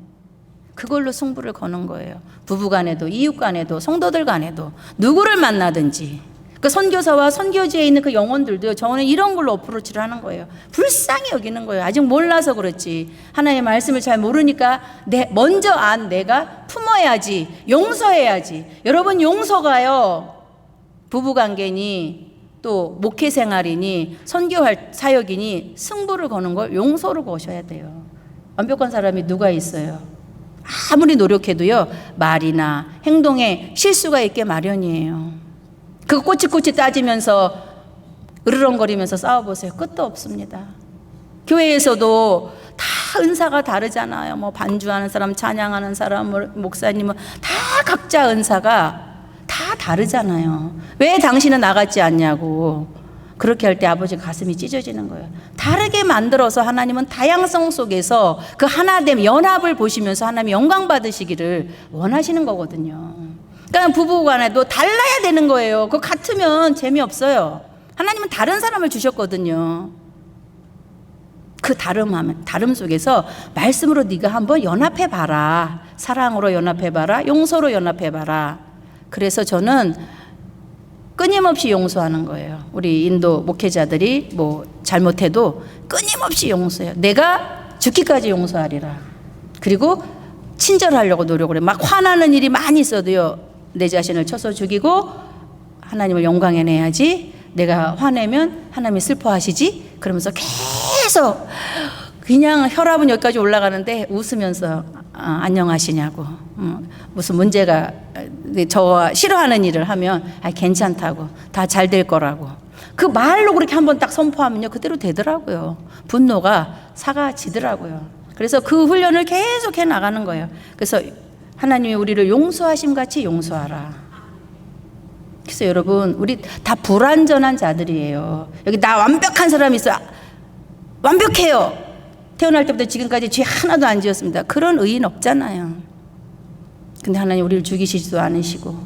Speaker 1: 그걸로 승부를 거는 거예요. 부부간에도, 이웃간에도, 성도들간에도 누구를 만나든지. 그 선교사와 선교지에 있는 그 영혼들도 저는 이런 걸로 어프로치를 하는 거예요. 불쌍히 여기는 거예요. 아직 몰라서 그렇지. 하나님의 말씀을 잘 모르니까 먼저 내가 품어야지, 용서해야지. 여러분, 용서가요, 부부관계니 또 목회생활이니 선교할 사역이니 승부를 거는 걸 용서로 거셔야 돼요. 완벽한 사람이 누가 있어요? 아무리 노력해도요, 말이나 행동에 실수가 있게 마련이에요. 그거 꼬치꼬치 따지면서 으르렁거리면서 싸워보세요. 끝도 없습니다. 교회에서도 다 은사가 다르잖아요. 뭐 반주하는 사람, 찬양하는 사람, 목사님은 다 각자 은사가 다 다르잖아요. 왜 당신은 나같지 않냐고. 그렇게 할 때 아버지 가슴이 찢어지는 거예요. 다르게 만들어서 하나님은 다양성 속에서 그 하나됨, 연합을 보시면서 하나님이 영광 받으시기를 원하시는 거거든요. 그러니까 부부간에도 달라야 되는 거예요. 그거 같으면 재미없어요. 하나님은 다른 사람을 주셨거든요. 그 다름 속에서 말씀으로 네가 한번 연합해봐라. 사랑으로 연합해봐라. 용서로 연합해봐라. 그래서 저는 끊임없이 용서하는 거예요. 우리 인도 목회자들이 뭐 잘못해도 끊임없이 용서해요. 내가 죽기까지 용서하리라. 그리고 친절하려고 노력을 해요. 막 화나는 일이 많이 있어도요, 내 자신을 쳐서 죽이고 하나님을 영광에 내야지. 내가 화내면 하나님이 슬퍼하시지. 그러면서 계속 그냥 혈압은 여기까지 올라가는데 웃으면서 안녕하시냐고, 무슨 문제가, 저와 싫어하는 일을 하면 괜찮다고, 다 잘 될 거라고. 그 말로 그렇게 한번 딱 선포하면요, 그대로 되더라고요. 분노가 사가지더라고요. 그래서 그 훈련을 계속 해 나가는 거예요. 그래서 하나님이 우리를 용서하심 같이 용서하라. 그래서 여러분, 우리 다 불완전한 자들이에요. 여기 나 완벽한 사람이 있어. 완벽해요. 태어날 때부터 지금까지 죄 하나도 안 지었습니다. 그런 의인 없잖아요. 근데 하나님 우리를 죽이시지도 않으시고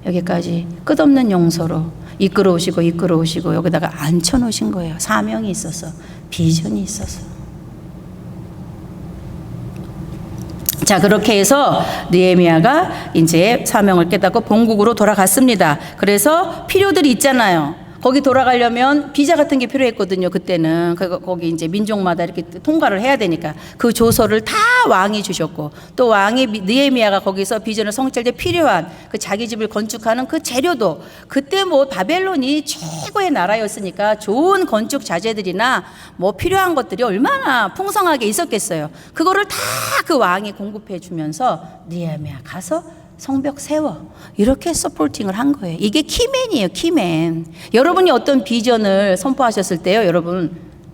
Speaker 1: 여기까지 끝없는 용서로 이끌어오시고 여기다가 앉혀놓으신 거예요. 사명이 있어서, 비전이 있어서. 자, 그렇게 해서 느헤미야가 이제 사명을 깨닫고 본국으로 돌아갔습니다. 그래서 필요들이 있잖아요. 거기 돌아가려면 비자 같은 게 필요했거든요. 그때는 거기 이제 민족마다 이렇게 통과를 해야 되니까 그 조서를 다 왕이 주셨고, 또 왕이 느헤미야가 거기서 비전을 성취할 때 필요한 그 자기 집을 건축하는 그 재료도, 그때 뭐 바벨론이 최고의 나라였으니까 좋은 건축 자재들이나 뭐 필요한 것들이 얼마나 풍성하게 있었겠어요. 그거를 다 그 왕이 공급해 주면서 느헤미야 가서 성벽 세워, 이렇게 서포팅을 한 거예요. 이게 키맨이에요. 키맨. 여러분이 어떤 비전을 선포하셨을 때요,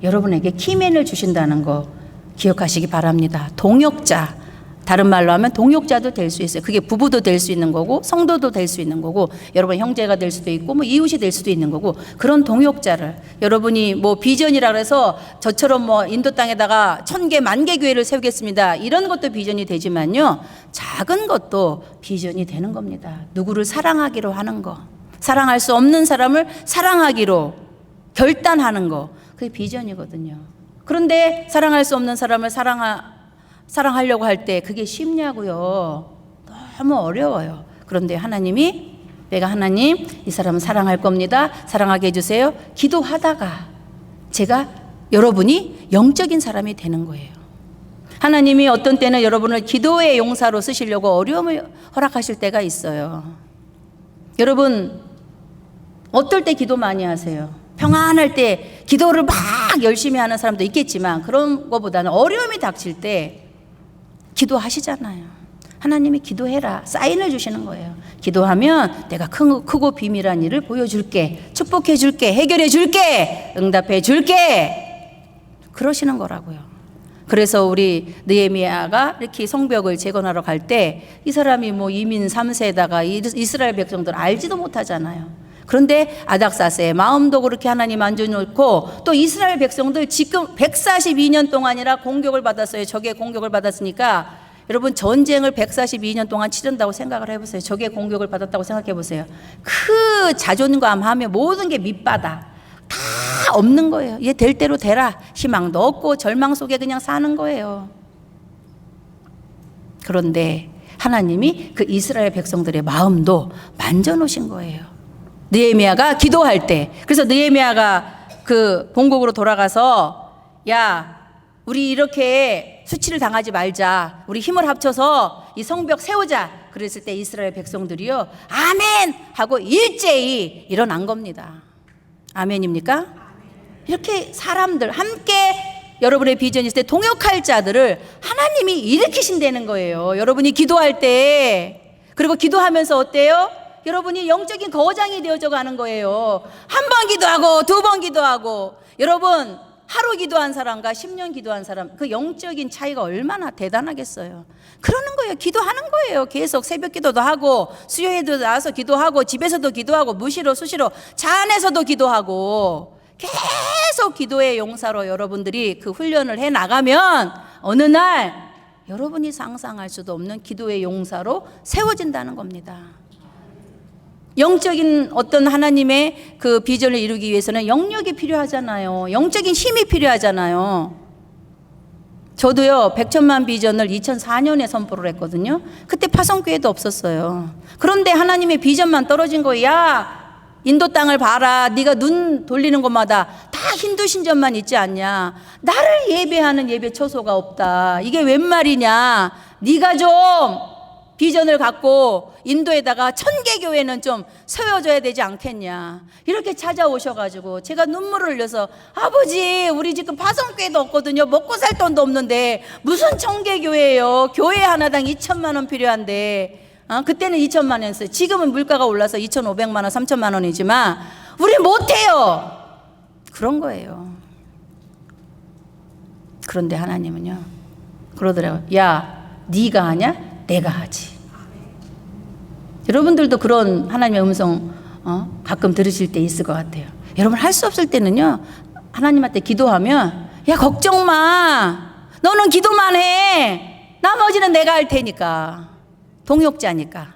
Speaker 1: 여러분에게 키맨을 주신다는 거 기억하시기 바랍니다. 동역자, 다른 말로 하면 동역자도 될 수 있어요. 그게 부부도 될 수 있는 거고, 성도도 될 수 있는 거고, 여러분 형제가 될 수도 있고, 뭐 이웃이 될 수도 있는 거고, 그런 동역자를 여러분이 뭐 비전이라 그래서 저처럼 뭐 인도 땅에다가 1000개, 10,000개 교회를 세우겠습니다, 이런 것도 비전이 되지만요, 작은 것도 비전이 되는 겁니다. 누구를 사랑하기로 하는 거, 사랑할 수 없는 사람을 사랑하기로 결단하는 거, 그게 비전이거든요. 그런데 사랑할 수 없는 사람을 사랑하려고 할 때 그게 쉽냐고요. 너무 어려워요. 그런데 하나님이, 내가 하나님 이 사람은 사랑할 겁니다, 사랑하게 해주세요, 기도하다가 제가 여러분이 영적인 사람이 되는 거예요. 하나님이 어떤 때는 여러분을 기도의 용사로 쓰시려고 어려움을 허락하실 때가 있어요. 여러분 어떨 때 기도 많이 하세요? 평안할 때 기도를 막 열심히 하는 사람도 있겠지만 그런 것보다는 어려움이 닥칠 때 기도하시잖아요. 하나님이 기도해라 사인을 주시는 거예요. 기도하면 내가 크고 비밀한 일을 보여줄게, 축복해 줄게, 해결해 줄게, 응답해 줄게, 그러시는 거라고요. 그래서 우리 느헤미야가 이렇게 성벽을 재건하러 갈 때 이 사람이 뭐 이민 3세에다가 이스라엘 백성들 알지도 못하잖아요. 그런데 아닥사스의 마음도 그렇게 하나님 만져놓고, 또 이스라엘 백성들 지금 142년 동안이나 공격을 받았어요. 적의 공격을 받았으니까 여러분 전쟁을 142년 동안 치른다고 생각을 해보세요. 적의 공격을 받았다고 생각해 보세요. 그 자존감하며 모든 게 밑바닥 다 없는 거예요. 얘 될 대로 되라, 희망도 없고 절망 속에 그냥 사는 거예요. 그런데 하나님이 그 이스라엘 백성들의 마음도 만져놓으신 거예요. 느헤미야가 기도할 때. 그래서 느헤미야가 그 본국으로 돌아가서, 야 우리 이렇게 수치를 당하지 말자, 우리 힘을 합쳐서 이 성벽 세우자. 그랬을 때 이스라엘 백성들이요 아멘 하고 일제히 일어난 겁니다. 아멘입니까? 이렇게 사람들 함께 여러분의 비전이 있을 때 동역할 자들을 하나님이 일으키신다는 거예요. 여러분이 기도할 때. 그리고 기도하면서 어때요? 여러분이 영적인 거장이 되어져 가는 거예요. 한 번 기도하고 두 번 기도하고. 여러분 하루 기도한 사람과 10년 기도한 사람, 그 영적인 차이가 얼마나 대단하겠어요. 그러는 거예요. 기도하는 거예요. 계속 새벽 기도도 하고 수요일도 나와서 기도하고 집에서도 기도하고 무시로 수시로 차 안에서도 기도하고 계속 기도의 용사로 여러분들이 그 훈련을 해 나가면 어느 날 여러분이 상상할 수도 없는 기도의 용사로 세워진다는 겁니다. 영적인 어떤 하나님의 그 비전을 이루기 위해서는 영역이 필요하잖아요. 영적인 힘이 필요하잖아요. 저도요 100천만 비전을 2004년에 선포를 했거든요. 그때 파송교회도 없었어요. 그런데 하나님의 비전만 떨어진 거예요. 야 인도 땅을 봐라, 네가 눈 돌리는 곳마다 다 힌두 신전만 있지 않냐, 나를 예배하는 예배 처소가 없다, 이게 웬 말이냐, 네가 좀 비전을 갖고 인도에다가 1000개 교회는 좀 세워줘야 되지 않겠냐, 이렇게 찾아오셔가지고 제가 눈물을 흘려서, 아버지 우리 지금 파송교회도 없거든요, 먹고 살 돈도 없는데 무슨 1000개 교회예요, 교회 하나당 2천만 원 필요한데. 그때는 2천만 원이었어요. 지금은 물가가 올라서 2,500만 원, 3천만 원이지만 우리 못해요. 그런 거예요. 그런데 하나님은요 그러더라고요. 야 네가 하냐? 내가 하지. 여러분들도 그런 하나님의 음성 가끔 들으실 때 있을 것 같아요. 여러분 할 수 없을 때는요 하나님한테 기도하면, 야 걱정 마, 너는 기도만 해, 나머지는 내가 할 테니까. 동역자니까.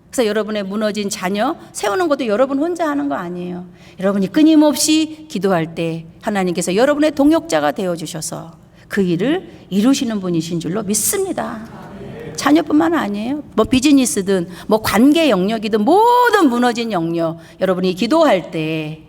Speaker 1: 그래서 여러분의 무너진 자녀 세우는 것도 여러분 혼자 하는 거 아니에요. 여러분이 끊임없이 기도할 때 하나님께서 여러분의 동역자가 되어주셔서 그 일을 이루시는 분이신 줄로 믿습니다. 자녀뿐만 아니에요. 뭐 비즈니스든 뭐 관계 영역이든 모든 무너진 영역, 여러분이 기도할 때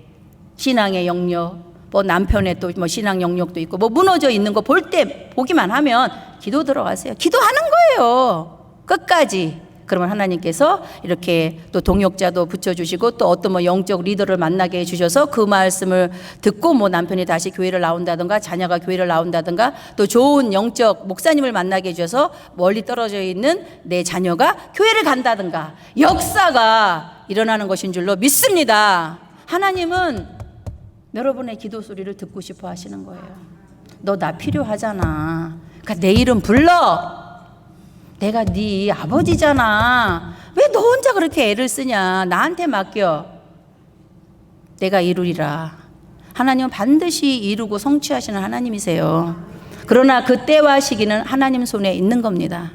Speaker 1: 신앙의 영역, 뭐 남편의 또 뭐 신앙 영역도 있고 뭐 무너져 있는 거 볼 때 보기만 하면 기도 들어가세요. 기도하는 거예요. 끝까지. 그러면 하나님께서 이렇게 또 동역자도 붙여주시고 또 어떤 뭐 영적 리더를 만나게 해주셔서 그 말씀을 듣고 뭐 남편이 다시 교회를 나온다든가 자녀가 교회를 나온다든가 또 좋은 영적 목사님을 만나게 해주셔서 멀리 떨어져 있는 내 자녀가 교회를 간다든가 역사가 일어나는 것인 줄로 믿습니다. 하나님은 여러분의 기도 소리를 듣고 싶어 하시는 거예요. 너 나 필요하잖아. 그러니까 내 이름 불러. 내가 네 아버지잖아. 왜 너 혼자 그렇게 애를 쓰냐. 나한테 맡겨. 내가 이루리라. 하나님은 반드시 이루고 성취하시는 하나님이세요. 그러나 그 때와 시기는 하나님 손에 있는 겁니다.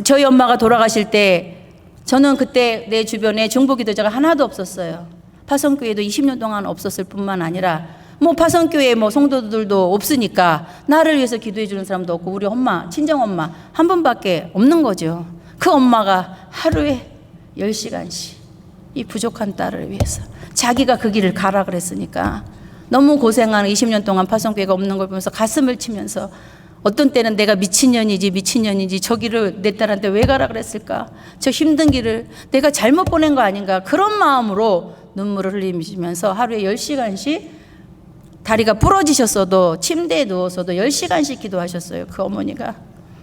Speaker 1: 저희 엄마가 돌아가실 때 저는 그때 내 주변에 중보기도자가 하나도 없었어요. 파송교회도 20년 동안 없었을 뿐만 아니라 뭐 파송교회 뭐 성도들도 없으니까 나를 위해서 기도해 주는 사람도 없고 우리 엄마, 친정엄마 한 분밖에 없는 거죠. 그 엄마가 하루에 10시간씩 이 부족한 딸을 위해서 자기가 그 길을 가라 그랬으니까 너무 고생하는 20년 동안 파송교회가 없는 걸 보면서 가슴을 치면서 어떤 때는 내가 미친년이지 저 길을 내 딸한테 왜 가라 그랬을까? 저 힘든 길을 내가 잘못 보낸 거 아닌가? 그런 마음으로 눈물을 흘리면서 하루에 10시간씩 다리가 부러지셨어도 침대에 누워서도 10시간씩 기도하셨어요. 그 어머니가.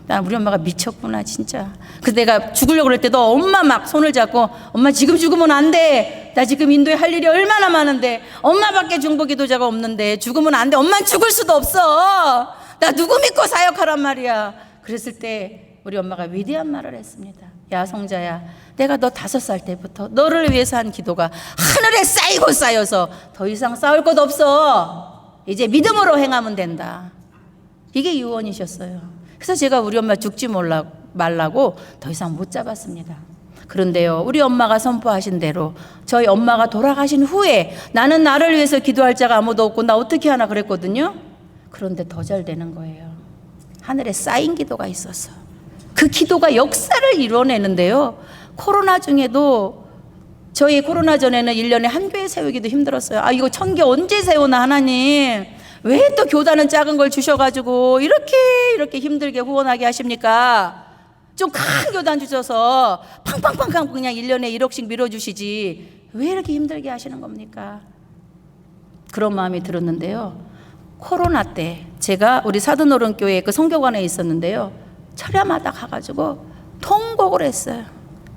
Speaker 1: 나 우리 엄마가 미쳤구나 진짜. 그 내가 죽으려고 그럴 때도 엄마 막 손을 잡고 엄마 지금 죽으면 안 돼. 나 지금 인도에 할 일이 얼마나 많은데 엄마밖에 중보기도자가 없는데 죽으면 안 돼. 엄마는 죽을 수도 없어. 나 누구 믿고 사역하란 말이야. 그랬을 때 우리 엄마가 위대한 말을 했습니다. 야 성자야, 내가 너 5살 때부터 너를 위해서 한 기도가 하늘에 쌓이고 쌓여서 더 이상 쌓을 것 없어. 이제 믿음으로 행하면 된다. 이게 유언이셨어요. 그래서 제가 우리 엄마 죽지 말라고 더 이상 못 잡았습니다. 그런데요, 우리 엄마가 선포하신 대로 저희 엄마가 돌아가신 후에 나는 나를 위해서 기도할 자가 아무도 없고 나 어떻게 하나 그랬거든요. 그런데 더 잘 되는 거예요. 하늘에 쌓인 기도가 있어서 그 기도가 역사를 이뤄내는데요. 코로나 중에도 저희 코로나 전에는 1년에 한 교회 세우기도 힘들었어요. 아 이거 1000개 언제 세우나 하나님. 왜 또 교단은 작은 걸 주셔가지고 이렇게 힘들게 후원하게 하십니까? 좀 큰 교단 주셔서 팡팡팡팡 그냥 1년에 1억씩 밀어주시지 왜 이렇게 힘들게 하시는 겁니까? 그런 마음이 들었는데요. 코로나 때 제가 우리 사도노른교회 그 성교관에 있었는데요. 철야마다 가가지고 통곡을 했어요.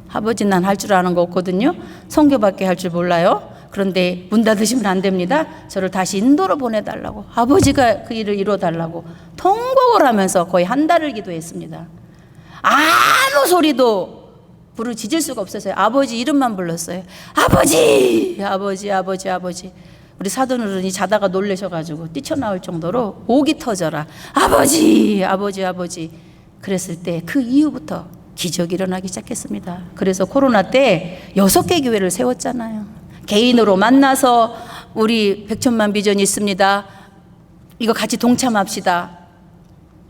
Speaker 1: 아버지 난 할 줄 아는 거 없거든요. 성교밖에 할 줄 몰라요. 그런데 문 닫으시면 안 됩니다. 저를 다시 인도로 보내달라고 아버지가 그 일을 이뤄달라고 통곡을 하면서 거의 한 달을 기도했습니다. 아무 소리도 부르짖을 수가 없었어요. 아버지 이름만 불렀어요. 아버지 아버지 아버지 아버지. 우리 사돈어른이 자다가 놀라셔가지고 뛰쳐나올 정도로 목이 터져라. 아버지 아버지 아버지. 그랬을 때 그 이후부터 기적이 일어나기 시작했습니다. 그래서 코로나 때 6개 교회를 세웠잖아요. 개인으로 만나서 우리 백천만 비전이 있습니다. 이거 같이 동참합시다.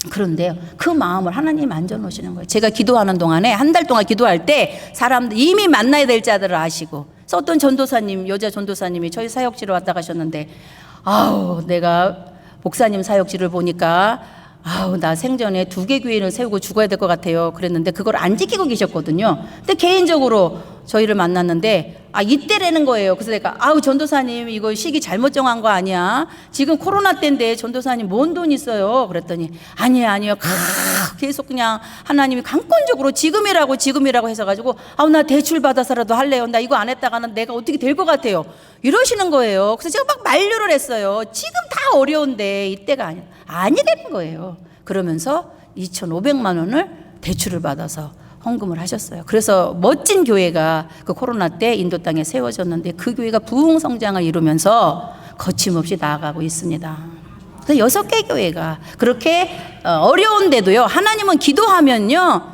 Speaker 1: 그런데요, 그 마음을 하나님 안겨놓으시는 거예요. 제가 기도하는 동안에 한 달 동안 기도할 때 사람들 이미 만나야 될 자들을 아시고, 그래서 어떤 전도사님, 여자 전도사님이 저희 사역지로 왔다 가셨는데, 아우 내가 목사님 사역지를 보니까 아우 나 생전에 2개 교회를 세우고 죽어야 될 것 같아요. 그랬는데 그걸 안 지키고 계셨거든요. 근데 개인적으로 저희를 만났는데 아 이때라는 거예요. 그래서 내가 아우 전도사님 이거 시기 잘못 정한 거 아니야? 지금 코로나 때인데 전도사님 뭔 돈 있어요? 그랬더니 아니에요. 계속 그냥 하나님이 강권적으로 지금이라고 해서가지고 아우 나 대출 받아서라도 할래요. 나 이거 안 했다가는 내가 어떻게 될 것 같아요. 이러시는 거예요. 그래서 제가 막 만류를 했어요. 지금 다 어려운데 이때가 아니라는 거예요. 그러면서 2,500만 원을 대출을 받아서 헌금을 하셨어요. 그래서 멋진 교회가 그 코로나 때 인도 땅에 세워졌는데 그 교회가 부흥 성장을 이루면서 거침없이 나아가고 있습니다. 그래서 6개 교회가 그렇게 어려운데도요, 하나님은 기도하면요,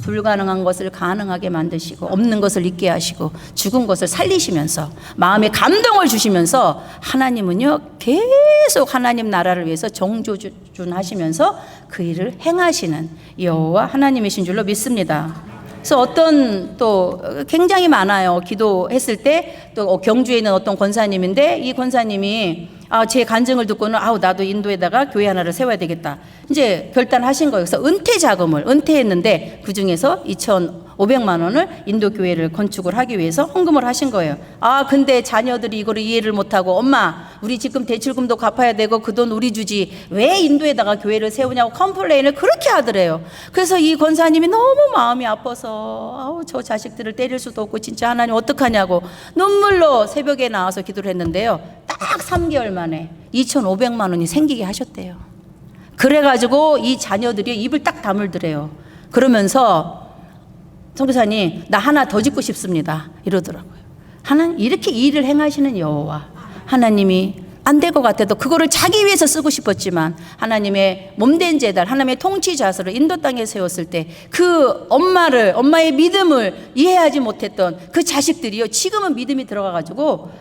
Speaker 1: 불가능한 것을 가능하게 만드시고 없는 것을 있게 하시고 죽은 것을 살리시면서 마음에 감동을 주시면서 하나님은요 계속 하나님 나라를 위해서 정조준하시면서 그 일을 행하시는 여호와 하나님이신 줄로 믿습니다. 그래서 어떤 또 굉장히 많아요. 기도했을 때 또 경주에 있는 어떤 권사님인데 이 권사님이 제 간증을 듣고는 나도 인도에다가 교회 하나를 세워야 되겠다. 이제 결단하신 거예요. 그래서 은퇴 자금을 은퇴했는데 그 중에서 2,500만 원을 인도 교회를 건축을 하기 위해서 헌금을 하신 거예요. 근데 자녀들이 이거를 이해를 못하고 엄마 우리 지금 대출금도 갚아야 되고 그 돈 우리 주지 왜 인도에다가 교회를 세우냐고 컴플레인을 그렇게 하더래요. 그래서 이 권사님이 너무 마음이 아파서 저 자식들을 때릴 수도 없고 진짜 하나님 어떡하냐고 눈물로 새벽에 나와서 기도를 했는데요. 딱 3개월 만에 2,500만 원이 생기게 하셨대요. 그래가지고 이 자녀들이 입을 딱 다물더래요. 그러면서 선교사님 나 하나 더 짓고 싶습니다 이러더라고요. 하나님 이렇게 일을 행하시는 여호와 하나님이 안 될 것 같아도 그거를 자기 위해서 쓰고 싶었지만 하나님의 몸된 제단, 하나님의 통치 자세로 인도 땅에 세웠을 때 그 엄마의 믿음을 이해하지 못했던 그 자식들이요, 지금은 믿음이 들어가가지고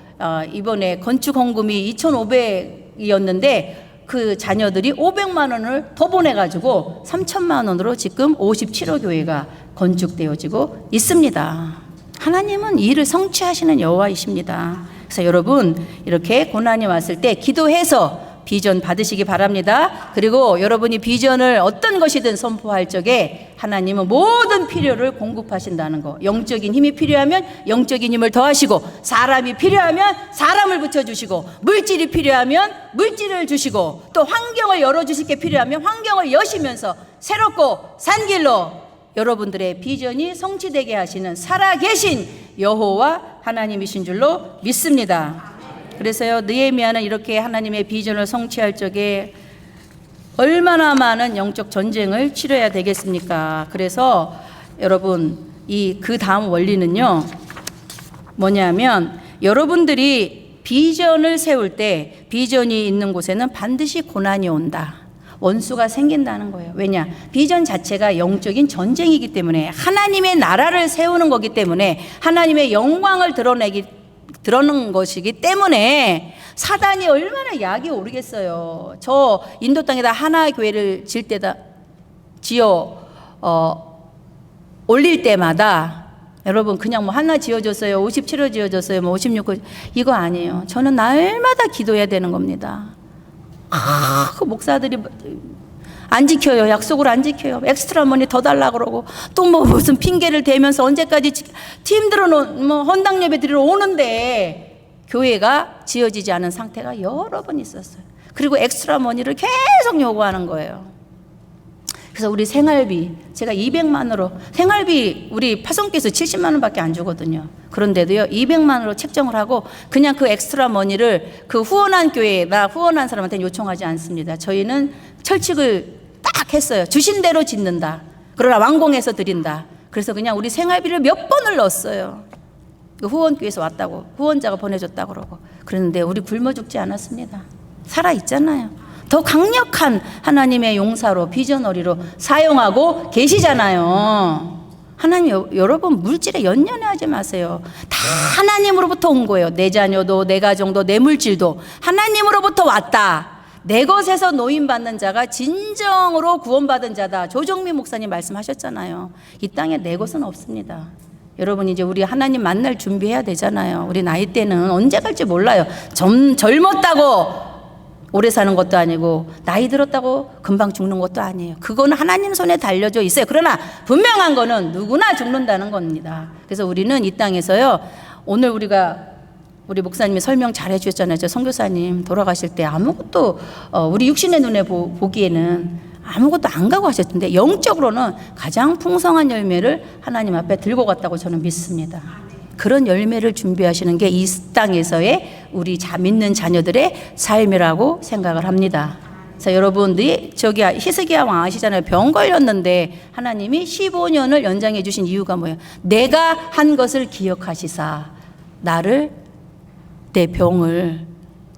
Speaker 1: 이번에 건축 헌금이 2,500이었는데 그 자녀들이 500만 원을 더 보내가지고 3,000만 원으로 지금 57호 교회가 건축되어지고 있습니다. 하나님은 이 일을 성취하시는 여호와이십니다. 그래서 여러분, 이렇게 고난이 왔을 때 기도해서 비전 받으시기 바랍니다. 그리고 여러분이 비전을 어떤 것이든 선포할 적에 하나님은 모든 필요를 공급하신다는 거. 영적인 힘이 필요하면 영적인 힘을 더하시고, 사람이 필요하면 사람을 붙여주시고, 물질이 필요하면 물질을 주시고, 또 환경을 열어주실 게 필요하면 환경을 여시면서 새롭고 산 길로 여러분들의 비전이 성취되게 하시는 살아계신 여호와 하나님이신 줄로 믿습니다. 그래서요, 느헤미야는 이렇게 하나님의 비전을 성취할 적에 얼마나 많은 영적 전쟁을 치러야 되겠습니까? 그래서 여러분, 그 다음 원리는요, 뭐냐면 여러분들이 비전을 세울 때 비전이 있는 곳에는 반드시 고난이 온다. 원수가 생긴다는 거예요. 왜냐? 비전 자체가 영적인 전쟁이기 때문에, 하나님의 나라를 세우는 거기 때문에, 하나님의 영광을 드러내는 것이기 때문에 사단이 얼마나 약이 오르겠어요. 저 인도 땅에다 하나 교회를 올릴 때마다 여러분, 그냥 뭐 하나 지어줬어요, 57호 지어줬어요, 뭐 56호, 이거 아니에요. 저는 날마다 기도해야 되는 겁니다. 그 목사들이 안 지켜요. 약속을 안 지켜요. 엑스트라 머니 더 달라 그러고, 또 뭐 무슨 핑계를 대면서 언제까지 팀들은 뭐 헌당 예배 드리러 오는데 교회가 지어지지 않은 상태가 여러 번 있었어요. 그리고 엑스트라 머니를 계속 요구하는 거예요. 그래서 우리 생활비, 제가 200만으로, 생활비 우리 파송교에서 70만 원밖에 안 주거든요. 그런데도요, 200만으로 책정을 하고 그냥 그 엑스트라 머니를 그 후원한 교회나 후원한 사람한테 요청하지 않습니다. 저희는 철칙을 딱 했어요. 주신 대로 짓는다. 그러나 완공해서 드린다. 그래서 그냥 우리 생활비를 몇 번을 넣었어요. 후원교에서 왔다고, 후원자가 보내줬다고 그러고. 그런데 우리 굶어 죽지 않았습니다. 살아있잖아요. 더 강력한 하나님의 용사로, 비전어리로 사용하고 계시잖아요. 하나님, 여러분 물질에 연연하지 마세요. 다 하나님으로부터 온 거예요. 내 자녀도, 내 가정도, 내 물질도 하나님으로부터 왔다. 내 것에서 노임받는 자가 진정으로 구원받은 자다. 조정미 목사님 말씀하셨잖아요. 이 땅에 내 것은 없습니다. 여러분, 이제 우리 하나님 만날 준비해야 되잖아요. 우리 나이 때는 언제 갈지 몰라요. 젊었다고 오래 사는 것도 아니고, 나이 들었다고 금방 죽는 것도 아니에요. 그거는 하나님 손에 달려져 있어요. 그러나 분명한 거는 누구나 죽는다는 겁니다. 그래서 우리는 이 땅에서요, 오늘 우리 목사님이 설명 잘 해주셨잖아요. 저 선교사님 돌아가실 때 아무것도 우리 육신의 눈에 보기에는 아무것도 안 가고 하셨는데, 영적으로는 가장 풍성한 열매를 하나님 앞에 들고 갔다고 저는 믿습니다. 그런 열매를 준비하시는 게 이 땅에서의 우리 믿는 자녀들의 삶이라고 생각을 합니다. 그래서 여러분들이 저기 히스기야 왕 아시잖아요. 병 걸렸는데 하나님이 15년을 연장해 주신 이유가 뭐예요? 내가 한 것을 기억하시사 나를, 내 병을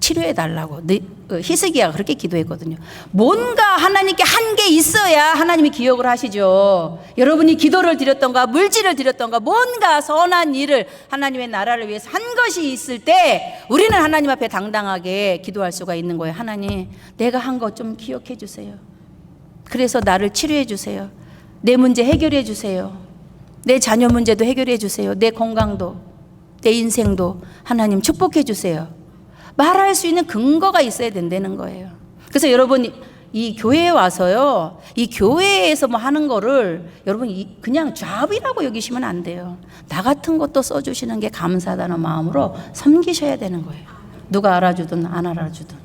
Speaker 1: 치료해 달라고. 히스기야가 그렇게 기도했거든요. 뭔가 하나님께 한 게 있어야 하나님이 기억을 하시죠. 여러분이 기도를 드렸던가 물질을 드렸던가 뭔가 선한 일을 하나님의 나라를 위해서 한 것이 있을 때 우리는 하나님 앞에 당당하게 기도할 수가 있는 거예요. 하나님, 내가 한 것 좀 기억해 주세요. 그래서 나를 치료해 주세요. 내 문제 해결해 주세요. 내 자녀 문제도 해결해 주세요. 내 건강도, 내 인생도 하나님 축복해 주세요. 말할 수 있는 근거가 있어야 된다는 거예요. 그래서 여러분, 이 교회에 와서요, 이 교회에서 뭐 하는 거를 여러분 그냥 잡이라고 여기시면 안 돼요. 나 같은 것도 써주시는 게 감사하다는 마음으로 섬기셔야 되는 거예요. 누가 알아주든 안 알아주든.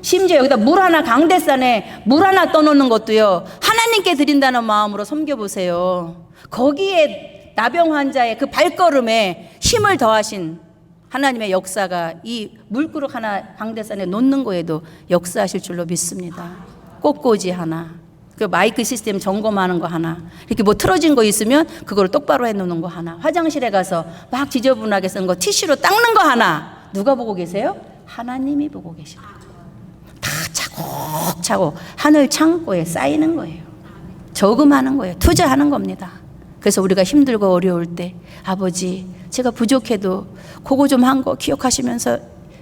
Speaker 1: 심지어 여기다 물 하나, 강대산에 물 하나 떠놓는 것도요, 하나님께 드린다는 마음으로 섬겨보세요. 거기에 나병 환자의 그 발걸음에 힘을 더하신 하나님의 역사가 이 물그릇 하나 강대산에 놓는 거에도 역사하실 줄로 믿습니다. 꽃꽂이 하나, 그 마이크 시스템 점검하는 거 하나, 이렇게 뭐 틀어진 거 있으면 그걸 똑바로 해놓는 거 하나, 화장실에 가서 막 지저분하게 쓴 거 티슈로 닦는 거 하나, 누가 보고 계세요? 하나님이 보고 계시는 거예요. 다 차곡차곡 하늘 창고에 쌓이는 거예요. 저금하는 거예요. 투자하는 겁니다. 그래서 우리가 힘들고 어려울 때 아버지 제가 부족해도 그거 좀 한 거 기억하시면서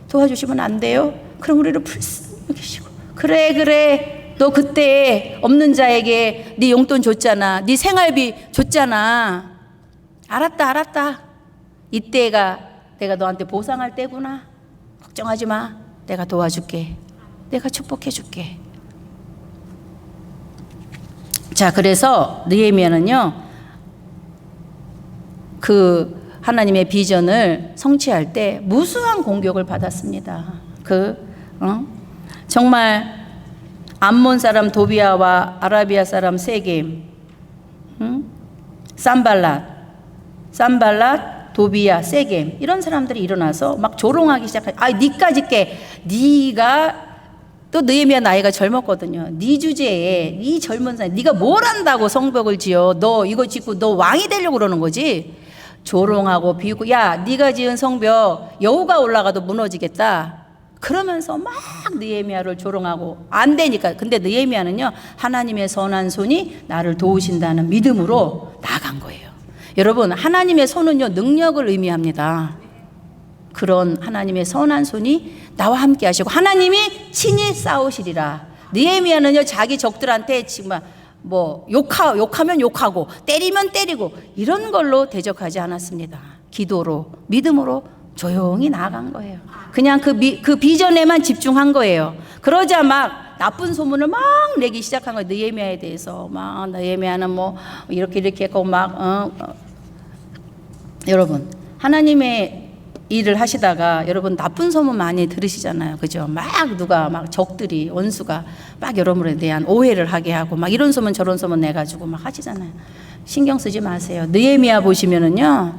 Speaker 1: 도와주시면 안 돼요? 그럼 우리를 불쌍히 여기시고 그래 너 그때 없는 자에게 네 용돈 줬잖아. 네 생활비 줬잖아. 알았다. 이때가 내가 너한테 보상할 때구나. 걱정하지 마. 내가 도와줄게. 내가 축복해 줄게. 자, 그래서 느헤미야는요, 그 하나님의 비전을 성취할 때 무수한 공격을 받았습니다. 정말 암몬 사람 도비아와 아라비아 사람 세겜, 산발랏, 도비아, 세겜 이런 사람들이 일어나서 막 조롱하기 시작해. 니까지 깨. 니가 또 느헤미야 나이가 젊었거든요. 네 주제에 네 젊은 사람, 네가 뭘 한다고 성벽을 지어? 너 이거 짓고 너 왕이 되려고 그러는 거지? 조롱하고 비웃고, 야, 네가 지은 성벽 여우가 올라가도 무너지겠다. 그러면서 막 느헤미야를 조롱하고 안 되니까. 근데 느헤미야는요, 하나님의 선한 손이 나를 도우신다는 믿음으로 나간 거예요. 여러분, 하나님의 손은요, 능력을 의미합니다. 그런 하나님의 선한 손이 나와 함께 하시고 하나님이 친히 싸우시리라. 느헤미야는요, 자기 적들한테 정말 욕하면 욕하고 때리면 때리고 이런 걸로 대적하지 않았습니다. 기도로, 믿음으로 조용히 나아간 거예요. 그냥 그 비전에만 집중한 거예요. 그러자 막 나쁜 소문을 막 내기 시작한 거예요. 느헤미야에 대해서 막 느헤미야는 이렇게 했고 여러분, 하나님의 일을 하시다가 여러분 나쁜 소문 많이 들으시잖아요. 그죠? 막 누가 적들이 원수가 막 여러분에 대한 오해를 하게 하고 막 이런 소문 저런 소문 내가지고 막 하시잖아요. 신경 쓰지 마세요. 느헤미야 보시면은요,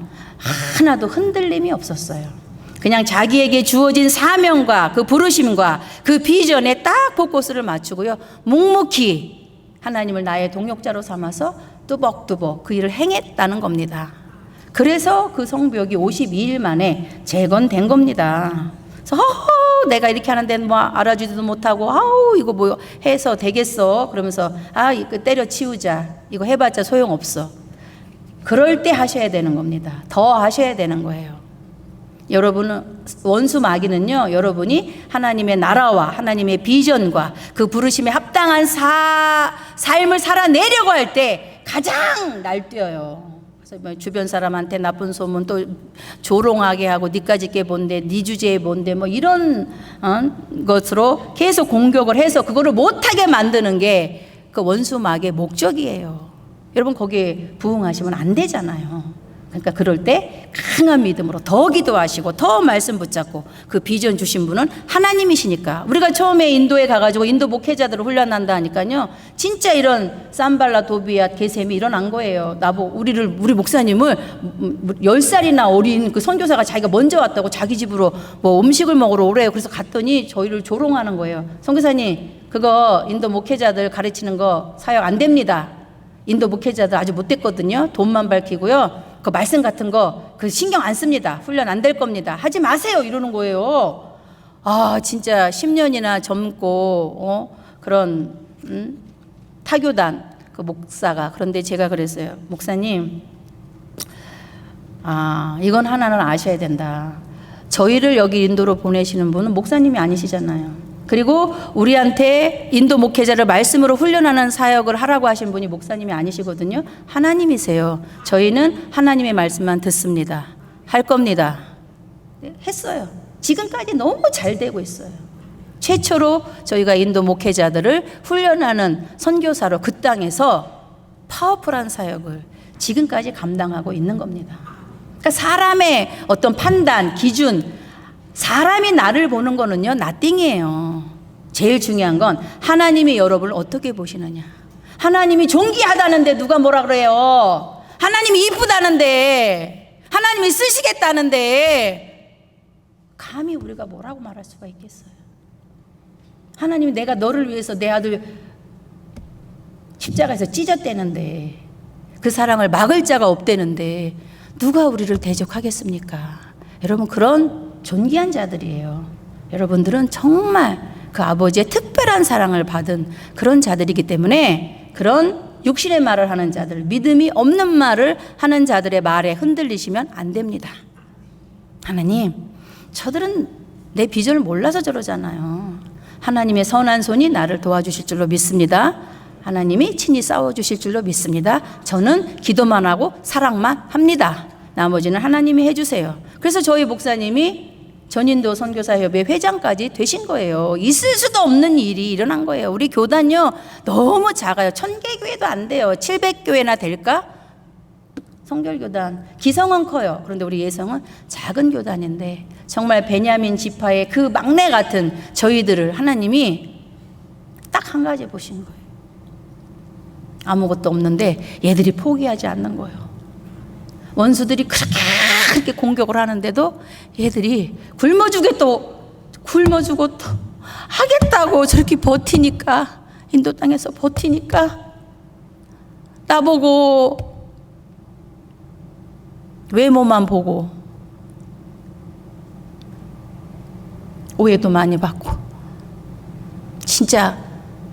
Speaker 1: 하나도 흔들림이 없었어요. 그냥 자기에게 주어진 사명과 그 부르심과 그 비전에 딱 포커스를 맞추고요, 묵묵히 하나님을 나의 동역자로 삼아서 뚜벅뚜벅 그 일을 행했다는 겁니다. 그래서 그 성벽이 52일 만에 재건된 겁니다. 그래서 내가 이렇게 하는데 알아주지도 못하고 이거 해서 되겠어? 그러면서 이거 때려치우자. 이거 해봤자 소용없어. 그럴 때 하셔야 되는 겁니다. 더 하셔야 되는 거예요. 여러분은 원수 마귀는요, 여러분이 하나님의 나라와 하나님의 비전과 그 부르심에 합당한 삶을 살아내려고 할 때 가장 날뛰어요. 주변 사람한테 나쁜 소문 또 조롱하게 하고 니까지 게 뭔데 니 주제에 뭔데 이런 것으로 계속 공격을 해서 그거를 못하게 만드는 게 그 원수 마귀의 목적이에요. 여러분 거기에 부응하시면 안 되잖아요. 그러니까 그럴 때 강한 믿음으로 더 기도하시고 더 말씀 붙잡고 그 비전 주신 분은 하나님이시니까. 우리가 처음에 인도에 가가지고 인도 목회자들을 훈련한다 하니까요, 진짜 이런 산발라 도비아 게셈이 일어난 거예요. 우리 목사님을 10살이나 어린 그 선교사가 자기가 먼저 왔다고 자기 집으로 음식을 먹으러 오래요. 그래서 갔더니 저희를 조롱하는 거예요. 선교사님, 그거 인도 목회자들 가르치는 거 사역 안 됩니다. 인도 목회자들 아주 못됐거든요. 돈만 밝히고요, 그 말씀 같은 거 그 신경 안 씁니다. 훈련 안 될 겁니다. 하지 마세요. 이러는 거예요. 진짜 10년이나 젊고 그런 타교단 그 목사가. 그런데 제가 그랬어요. 목사님, 이건 하나는 아셔야 된다. 저희를 여기 인도로 보내시는 분은 목사님이 아니시잖아요. 그리고 우리한테 인도 목회자를 말씀으로 훈련하는 사역을 하라고 하신 분이 목사님이 아니시거든요. 하나님이세요. 저희는 하나님의 말씀만 듣습니다. 할 겁니다. 했어요. 지금까지 너무 잘 되고 있어요. 최초로 저희가 인도 목회자들을 훈련하는 선교사로 그 땅에서 파워풀한 사역을 지금까지 감당하고 있는 겁니다. 그러니까 사람의 어떤 판단, 기준, 사람이 나를 보는 거는요, 나띵이에요. 제일 중요한 건 하나님이 여러분을 어떻게 보시느냐. 하나님이 존귀하다는데 누가 뭐라 그래요? 하나님이 이쁘다는데, 하나님이 쓰시겠다는데 감히 우리가 뭐라고 말할 수가 있겠어요? 하나님이 내가 너를 위해서 내 아들 십자가에서 찢었대는데, 그 사랑을 막을 자가 없대는데 누가 우리를 대적하겠습니까? 여러분, 그런 존귀한 자들이에요. 여러분들은 정말 그 아버지의 특별한 사랑을 받은 그런 자들이기 때문에 그런 육신의 말을 하는 자들, 믿음이 없는 말을 하는 자들의 말에 흔들리시면 안 됩니다. 하나님, 저들은 내 비전을 몰라서 저러잖아요. 하나님의 선한 손이 나를 도와주실 줄로 믿습니다. 하나님이 친히 싸워주실 줄로 믿습니다. 저는 기도만 하고 사랑만 합니다. 나머지는 하나님이 해주세요. 그래서 저희 목사님이 전인도 선교사협의 회장까지 되신 거예요. 있을 수도 없는 일이 일어난 거예요. 우리 교단요 너무 작아요. 1000개 교회도 안 돼요. 700교회나 될까? 성결교단. 기성은 커요. 그런데 우리 예성은 작은 교단인데 정말 베냐민 지파의 그 막내 같은 저희들을 하나님이 딱 한 가지 보신 거예요. 아무것도 없는데 얘들이 포기하지 않는 거예요. 원수들이 그렇게 공격을 하는데도 얘들이 굶어 죽고 또 하겠다고 저렇게 버티니까, 인도 땅에서 버티니까 나보고 외모만 보고 오해도 많이 받고 진짜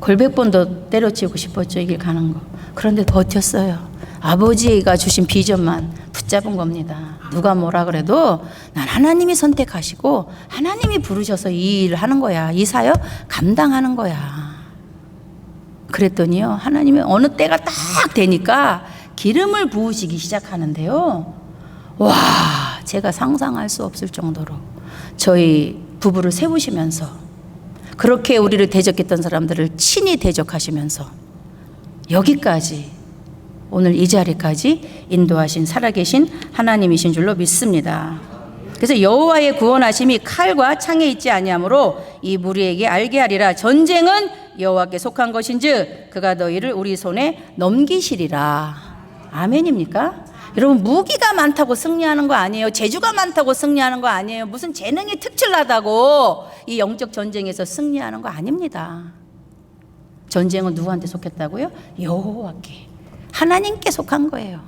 Speaker 1: 골백번도 때려치우고 싶었죠, 이 길 가는 거. 그런데 버텼어요. 아버지가 주신 비전만 붙잡은 겁니다. 누가 뭐라 그래도 난 하나님이 선택하시고 하나님이 부르셔서 이 일을 하는 거야. 이 사역 감당하는 거야. 그랬더니요, 하나님이 어느 때가 딱 되니까 기름을 부으시기 시작하는데요, 와, 제가 상상할 수 없을 정도로 저희 부부를 세우시면서 그렇게 우리를 대적했던 사람들을 친히 대적하시면서 여기까지, 오늘 이 자리까지 인도하신 살아계신 하나님이신 줄로 믿습니다. 그래서 여호와의 구원하심이 칼과 창에 있지 아니하므로 이 무리에게 알게 하리라. 전쟁은 여호와께 속한 것인즉 그가 너희를 우리 손에 넘기시리라. 아멘입니까? 여러분, 무기가 많다고 승리하는 거 아니에요. 재주가 많다고 승리하는 거 아니에요. 무슨 재능이 특출나다고 이 영적 전쟁에서 승리하는 거 아닙니다. 전쟁은 누구한테 속했다고요? 여호와께, 하나님께 속한 거예요.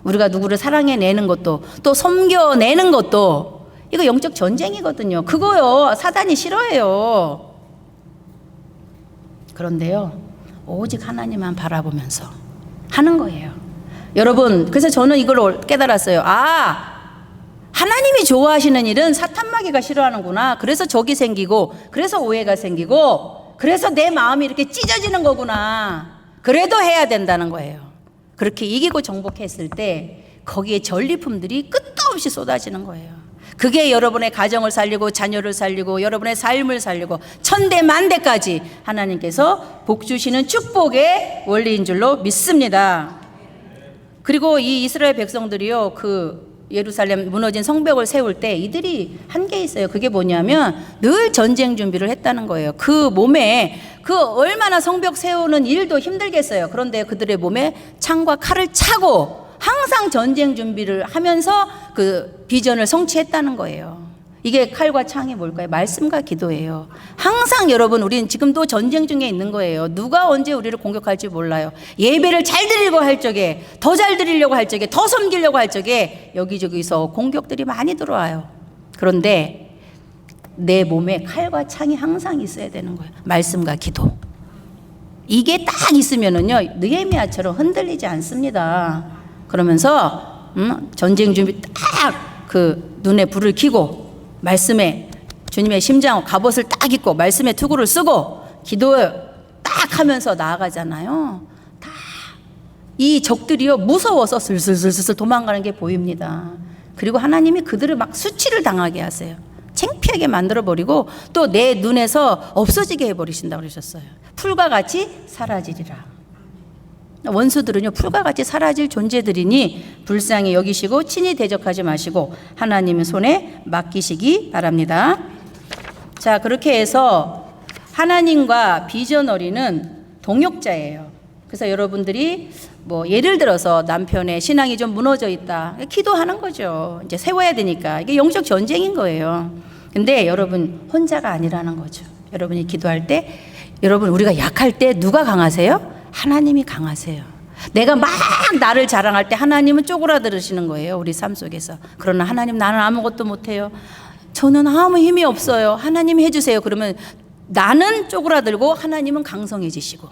Speaker 1: 우리가 누구를 사랑해내는 것도 또 섬겨내는 것도 이거 영적 전쟁이거든요. 그거요 사단이 싫어해요. 그런데요, 오직 하나님만 바라보면서 하는 거예요. 여러분, 그래서 저는 이걸 깨달았어요. 하나님이 좋아하시는 일은 사탄마귀가 싫어하는구나. 그래서 적이 생기고, 그래서 오해가 생기고, 그래서 내 마음이 이렇게 찢어지는 거구나. 그래도 해야 된다는 거예요. 그렇게 이기고 정복했을 때 거기에 전리품들이 끝도 없이 쏟아지는 거예요. 그게 여러분의 가정을 살리고 자녀를 살리고 여러분의 삶을 살리고 천대 만대까지 하나님께서 복 주시는 축복의 원리인 줄로 믿습니다. 그리고 이 이스라엘 백성들이요, 그 예루살렘 무너진 성벽을 세울 때 이들이 한 게 있어요. 그게 뭐냐면 늘 전쟁 준비를 했다는 거예요. 그 몸에, 그 얼마나 성벽 세우는 일도 힘들겠어요. 그런데 그들의 몸에 창과 칼을 차고 항상 전쟁 준비를 하면서 그 비전을 성취했다는 거예요. 이게 칼과 창이 뭘까요? 말씀과 기도예요. 항상 여러분, 우리는 지금도 전쟁 중에 있는 거예요. 누가 언제 우리를 공격할지 몰라요. 예배를 잘 드리려고 할 적에, 더 잘 드리려고 할 적에, 더 섬기려고 할 적에 여기저기서 공격들이 많이 들어와요. 그런데 내 몸에 칼과 창이 항상 있어야 되는 거예요. 말씀과 기도. 이게 딱 있으면은요, 느헤미야처럼 흔들리지 않습니다. 그러면서 전쟁 준비 딱 그 눈에 불을 켜고 말씀에 주님의 심장 갑옷을 딱 입고 말씀의 투구를 쓰고 기도 딱 하면서 나아가잖아요. 다 이 적들이요, 무서워서 슬슬슬슬 도망가는 게 보입니다. 그리고 하나님이 그들을 막 수치를 당하게 하세요. 창피하게 만들어버리고 또 내 눈에서 없어지게 해버리신다고 그러셨어요. 풀과 같이 사라지리라. 원수들은요, 풀과 같이 사라질 존재들이니 불쌍히 여기시고 친히 대적하지 마시고 하나님의 손에 맡기시기 바랍니다. 자, 그렇게 해서 하나님과 비전어리는 동역자예요. 그래서 여러분들이 뭐 예를 들어서 남편의 신앙이 좀 무너져 있다, 기도하는 거죠. 이제 세워야 되니까. 이게 영적 전쟁인 거예요. 근데 여러분 혼자가 아니라는 거죠. 여러분이 기도할 때, 여러분 우리가 약할 때 누가 강하세요? 하나님이 강하세요. 내가 막 나를 자랑할 때 하나님은 쪼그라들으시는 거예요, 우리 삶 속에서. 그러나 하나님, 나는 아무것도 못해요. 저는 아무 힘이 없어요. 하나님 해주세요. 그러면 나는 쪼그라들고 하나님은 강성해지시고.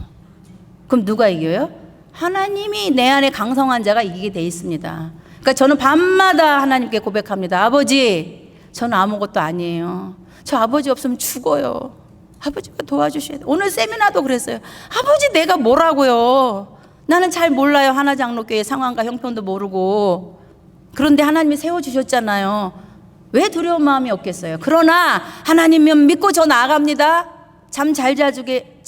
Speaker 1: 그럼 누가 이겨요? 하나님이 내 안에 강성한 자가 이기게 돼 있습니다. 그러니까 저는 밤마다 하나님께 고백합니다. 아버지, 저는 아무것도 아니에요. 저 아버지 없으면 죽어요. 아버지가 도와주셔야 돼요. 오늘 세미나도 그랬어요. 아버지, 내가 뭐라고요? 나는 잘 몰라요. 하나장로교회 상황과 형편도 모르고. 그런데 하나님이 세워주셨잖아요. 왜 두려운 마음이 없겠어요? 그러나 하나님은 믿고 저 나아갑니다. 잠 잘 자게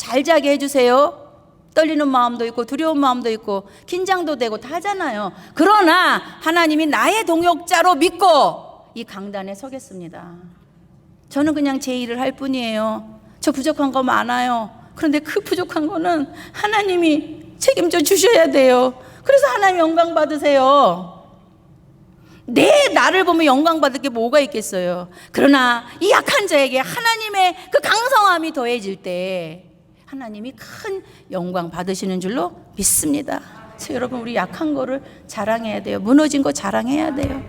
Speaker 1: 해주세요. 떨리는 마음도 있고 두려운 마음도 있고 긴장도 되고 다 하잖아요. 그러나 하나님이 나의 동역자로 믿고 이 강단에 서겠습니다. 저는 그냥 제 일을 할 뿐이에요. 저 부족한 거 많아요. 그런데 그 부족한 거는 하나님이 책임져 주셔야 돼요. 그래서 하나님 영광 받으세요. 나를 보면 영광 받을 게 뭐가 있겠어요. 그러나 이 약한 자에게 하나님의 그 강성함이 더해질 때 하나님이 큰 영광 받으시는 줄로 믿습니다. 그래서 여러분, 우리 약한 거를 자랑해야 돼요. 무너진 거 자랑해야 돼요.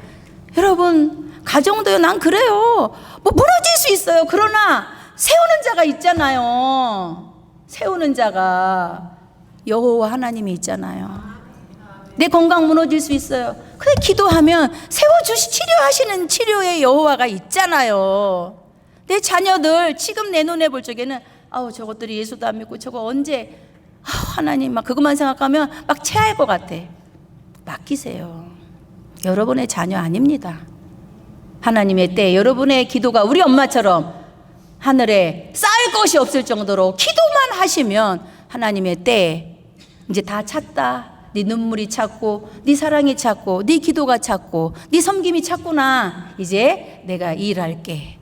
Speaker 1: 여러분, 가정도요. 난 그래요. 뭐 무너질 수 있어요. 그러나 세우는 자가 있잖아요. 세우는 자가 여호와 하나님이 있잖아요. 내 건강 무너질 수 있어요. 그래, 기도하면 치료하시는 치료의 여호와가 있잖아요. 내 자녀들 지금 내 눈에 볼 적에는 저것들이 예수도 안 믿고 저거 언제 하나님 막 그것만 생각하면 막 체할 것 같아. 맡기세요. 여러분의 자녀 아닙니다. 하나님의 때 여러분의 기도가 우리 엄마처럼 하늘에 쌓을 것이 없을 정도로 기도만 하시면 하나님의 때 이제 다 찼다. 네 눈물이 찼고 네 사랑이 찼고 네 기도가 찼고 네 섬김이 찼구나. 이제 내가 일할게.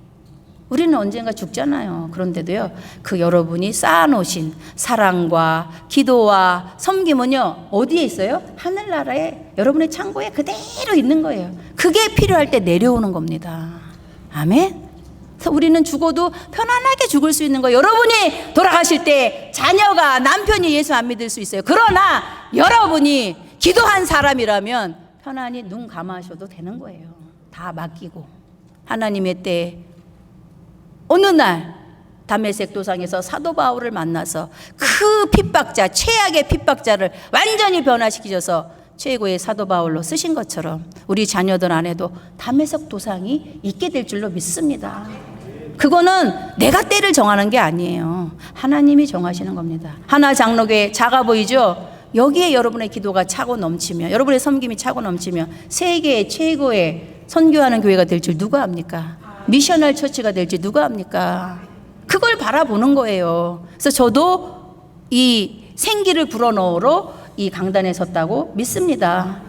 Speaker 1: 우리는 언젠가 죽잖아요. 그런데도요, 그 여러분이 쌓아놓으신 사랑과 기도와 섬김은요, 어디에 있어요? 하늘나라에 여러분의 창고에 그대로 있는 거예요. 그게 필요할 때 내려오는 겁니다. 아멘? 그래서 우리는 죽어도 편안하게 죽을 수 있는 거예요. 여러분이 돌아가실 때 자녀가, 남편이 예수 안 믿을 수 있어요. 그러나 여러분이 기도한 사람이라면 편안히 눈 감아셔도 되는 거예요. 다 맡기고. 하나님의 때에 어느 날 다메섹 도상에서 사도 바울을 만나서 그 핍박자, 최악의 핍박자를 완전히 변화시키셔서 최고의 사도 바울로 쓰신 것처럼 우리 자녀들 안에도 다메섹 도상이 있게 될 줄로 믿습니다. 그거는 내가 때를 정하는 게 아니에요. 하나님이 정하시는 겁니다. 하나 장로교회 작아 보이죠? 여기에 여러분의 기도가 차고 넘치면, 여러분의 섬김이 차고 넘치면 세계의 최고의 선교하는 교회가 될 줄 누가 압니까? 미셔널 처치가 될지 누가 압니까? 그걸 바라보는 거예요. 그래서 저도 이 생기를 불어넣으러 이 강단에 섰다고 믿습니다.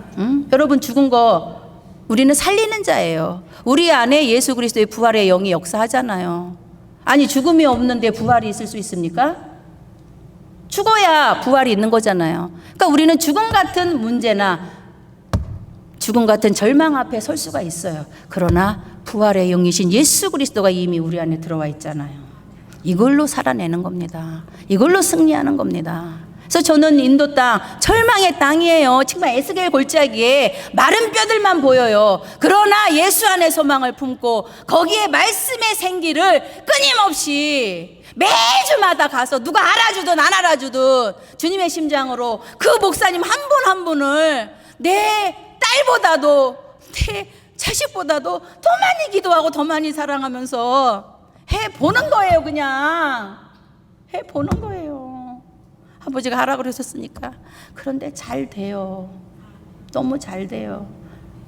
Speaker 1: 여러분, 죽은 거 우리는 살리는 자예요. 우리 안에 예수 그리스도의 부활의 영이 역사하잖아요. 아니, 죽음이 없는데 부활이 있을 수 있습니까? 죽어야 부활이 있는 거잖아요. 그러니까 우리는 죽음 같은 문제나 죽음 같은 절망 앞에 설 수가 있어요. 그러나 부활의 영이신 예수 그리스도가 이미 우리 안에 들어와 있잖아요. 이걸로 살아내는 겁니다. 이걸로 승리하는 겁니다. 그래서 저는 인도 땅, 절망의 땅이에요. 정말 에스겔 골짜기에 마른 뼈들만 보여요. 그러나 예수 안에 소망을 품고 거기에 말씀의 생기를 끊임없이 매주마다 가서 누가 알아주든 안 알아주든 주님의 심장으로 그 목사님 한 분 한 분을 내 딸보다도 내 자식보다도 더 많이 기도하고 더 많이 사랑하면서 해보는 거예요. 그냥 해보는 거예요. 아버지가 하라 그러셨으니까. 그런데 잘 돼요. 너무 잘 돼요.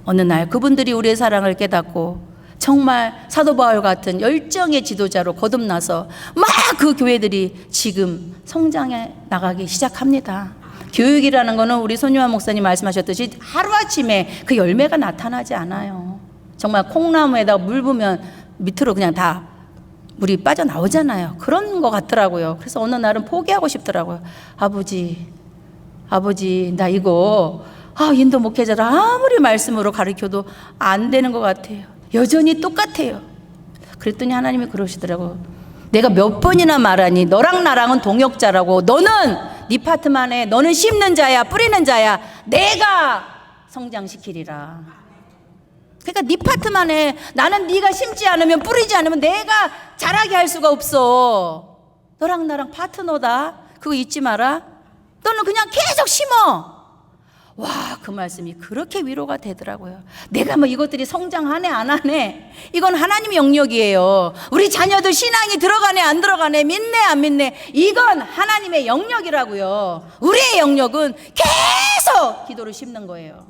Speaker 1: 어느 날 그분들이 우리의 사랑을 깨닫고 정말 사도 바울 같은 열정의 지도자로 거듭나서 막 그 교회들이 지금 성장해 나가기 시작합니다. 교육이라는 거는 우리 손유한 목사님 말씀하셨듯이 하루아침에 그 열매가 나타나지 않아요. 정말 콩나무에다 물 부으면 밑으로 그냥 다 물이 빠져나오잖아요. 그런 것 같더라고요. 그래서 어느 날은 포기하고 싶더라고요. 아버지 나 이거 인도 목회자를 아무리 말씀으로 가르쳐도 안 되는 것 같아요. 여전히 똑같아요. 그랬더니 하나님이 그러시더라고요. 내가 몇 번이나 말하니 너랑 나랑은 동역자라고. 너는 네 파트만 해. 너는 심는 자야, 뿌리는 자야. 내가 성장시키리라. 그러니까 네 파트만 해. 나는 네가 심지 않으면, 뿌리지 않으면 내가 자라게 할 수가 없어. 너랑 나랑 파트너다. 그거 잊지 마라. 너는 그냥 계속 심어. 와, 그 말씀이 그렇게 위로가 되더라고요. 내가 뭐 이것들이 성장하네 안 하네, 이건 하나님의 영역이에요. 우리 자녀들 신앙이 들어가네 안 들어가네, 믿네 안 믿네, 이건 하나님의 영역이라고요. 우리의 영역은 계속 기도를 심는 거예요.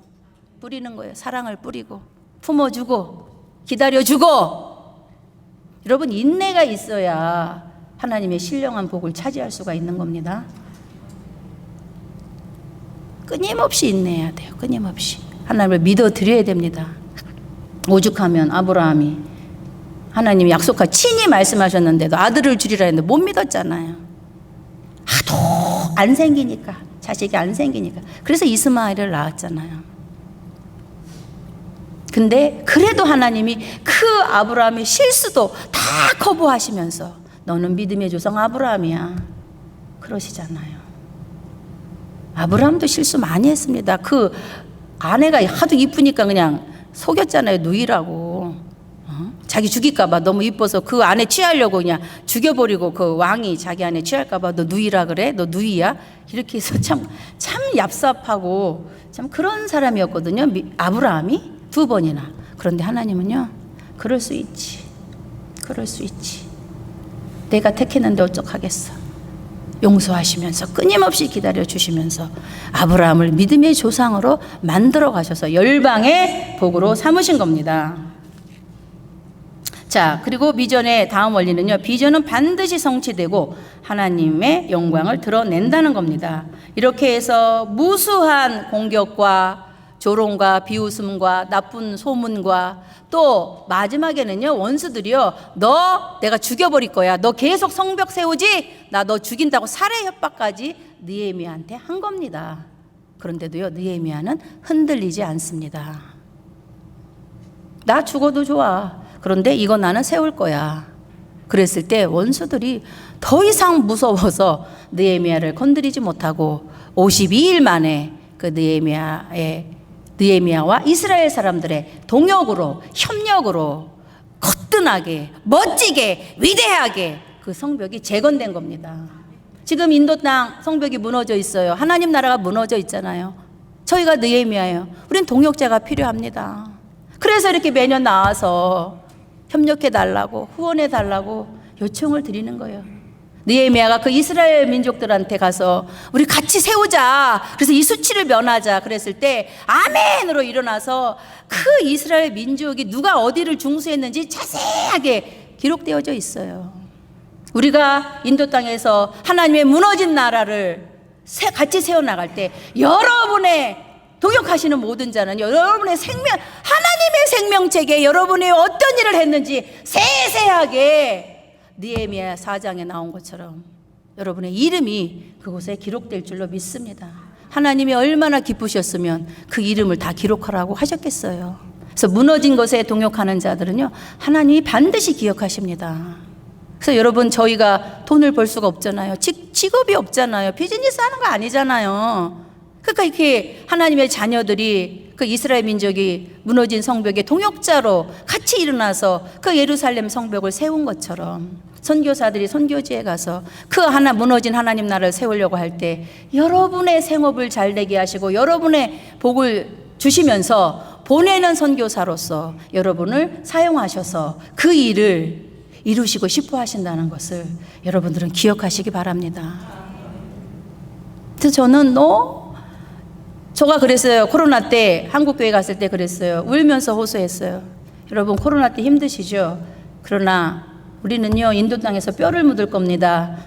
Speaker 1: 뿌리는 거예요. 사랑을 뿌리고 품어주고 기다려주고. 여러분, 인내가 있어야 하나님의 신령한 복을 차지할 수가 있는 겁니다. 끊임없이 인내해야 돼요. 끊임없이 하나님을 믿어드려야 됩니다. 오죽하면 아브라함이 하나님이 약속한 친히 말씀하셨는데도 아들을 주리라 했는데 못 믿었잖아요. 하도 안 생기니까, 자식이 안 생기니까. 그래서 이스마엘을 낳았잖아요. 근데 그래도 하나님이 그 아브라함의 실수도 다 거부하시면서 너는 믿음의 조상 아브라함이야 그러시잖아요. 아브라함도 실수 많이 했습니다. 그 아내가 하도 이쁘니까 그냥 속였잖아요. 누이라고. 자기 죽일까봐 너무 이뻐서 그 아내 취하려고 그냥 죽여버리고, 그 왕이 자기 아내 취할까봐 너 누이라 그래? 너 누이야? 이렇게 해서 참 얍삽하고 참 그런 사람이었거든요. 아브라함이 2번이나. 그런데 하나님은요, 그럴 수 있지. 그럴 수 있지. 내가 택했는데 어떡하겠어. 용서하시면서 끊임없이 기다려주시면서 아브라함을 믿음의 조상으로 만들어 가셔서 열방의 복으로 삼으신 겁니다. 자, 그리고 비전의 다음 원리는요, 비전은 반드시 성취되고 하나님의 영광을 드러낸다는 겁니다. 이렇게 해서 무수한 공격과 조롱과 비웃음과 나쁜 소문과 또 마지막에는요, 원수들이요, 너 내가 죽여버릴 거야, 너 계속 성벽 세우지, 나 너 죽인다고 살해 협박까지 느헤미야한테 한 겁니다. 그런데도요, 느헤미야는 흔들리지 않습니다. 나 죽어도 좋아, 그런데 이거 나는 세울 거야. 그랬을 때 원수들이 더 이상 무서워서 느헤미야를 건드리지 못하고 52일 만에 그 느헤미야와 이스라엘 사람들의 동역으로, 협력으로 거뜬하게, 멋지게, 위대하게 그 성벽이 재건된 겁니다. 지금 인도 땅 성벽이 무너져 있어요. 하나님 나라가 무너져 있잖아요. 저희가 느헤미야예요. 우린 동역자가 필요합니다. 그래서 이렇게 매년 나와서 협력해 달라고, 후원해 달라고 요청을 드리는 거예요. 느헤미야가 그 이스라엘 민족들한테 가서 우리 같이 세우자, 그래서 이 수치를 면하자 그랬을 때 아멘으로 일어나서 그 이스라엘 민족이 누가 어디를 중수했는지 자세하게 기록되어져 있어요. 우리가 인도 땅에서 하나님의 무너진 나라를 같이 세워나갈 때 여러분의 동역하시는 모든 자는 여러분의 하나님의 생명책에 여러분이 어떤 일을 했는지 세세하게 느헤미야 4장에 나온 것처럼 여러분의 이름이 그곳에 기록될 줄로 믿습니다. 하나님이 얼마나 기쁘셨으면 그 이름을 다 기록하라고 하셨겠어요. 그래서 무너진 것에 동역하는 자들은요, 하나님이 반드시 기억하십니다. 그래서 여러분, 저희가 돈을 벌 수가 없잖아요. 직업이 없잖아요. 비즈니스 하는 거 아니잖아요. 그러니까 이렇게 하나님의 자녀들이 그 이스라엘 민족이 무너진 성벽의 동역자로 같이 일어나서 그 예루살렘 성벽을 세운 것처럼 선교사들이 선교지에 가서 그 무너진 하나님 나라를 세우려고 할 때 여러분의 생업을 잘 되게 하시고 여러분의 복을 주시면서 보내는 선교사로서 여러분을 사용하셔서 그 일을 이루시고 싶어 하신다는 것을 여러분들은 기억하시기 바랍니다. 그래서 저는 저가 그랬어요. 코로나 때 한국교회 갔을 때 그랬어요. 울면서 호소했어요. 여러분, 코로나 때 힘드시죠? 그러나 우리는요, 인도 땅에서 뼈를 묻을 겁니다.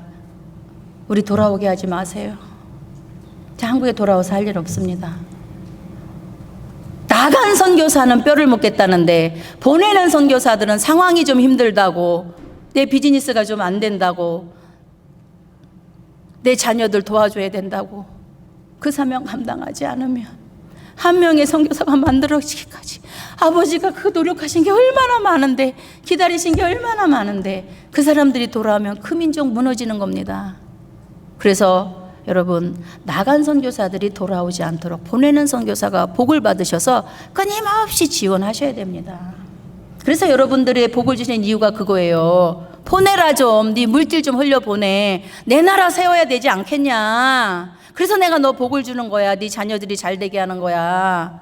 Speaker 1: 우리 돌아오게 하지 마세요. 자, 한국에 돌아와서 할 일 없습니다. 나간 선교사는 뼈를 묻겠다는데 보내는 선교사들은 상황이 좀 힘들다고, 내 비즈니스가 좀 안 된다고, 내 자녀들 도와줘야 된다고 그 사명 감당하지 않으면 한 명의 선교사가 만들어지기까지 아버지가 그 노력하신 게 얼마나 많은데, 기다리신 게 얼마나 많은데 그 사람들이 돌아오면 그 민족 무너지는 겁니다. 그래서 여러분, 나간 선교사들이 돌아오지 않도록 보내는 선교사가 복을 받으셔서 끊임없이 지원하셔야 됩니다. 그래서 여러분들의 복을 주시는 이유가 그거예요. 보내라 좀, 네 물질 좀 흘려보내. 내 나라 세워야 되지 않겠냐. 그래서 내가 너 복을 주는 거야. 네 자녀들이 잘 되게 하는 거야.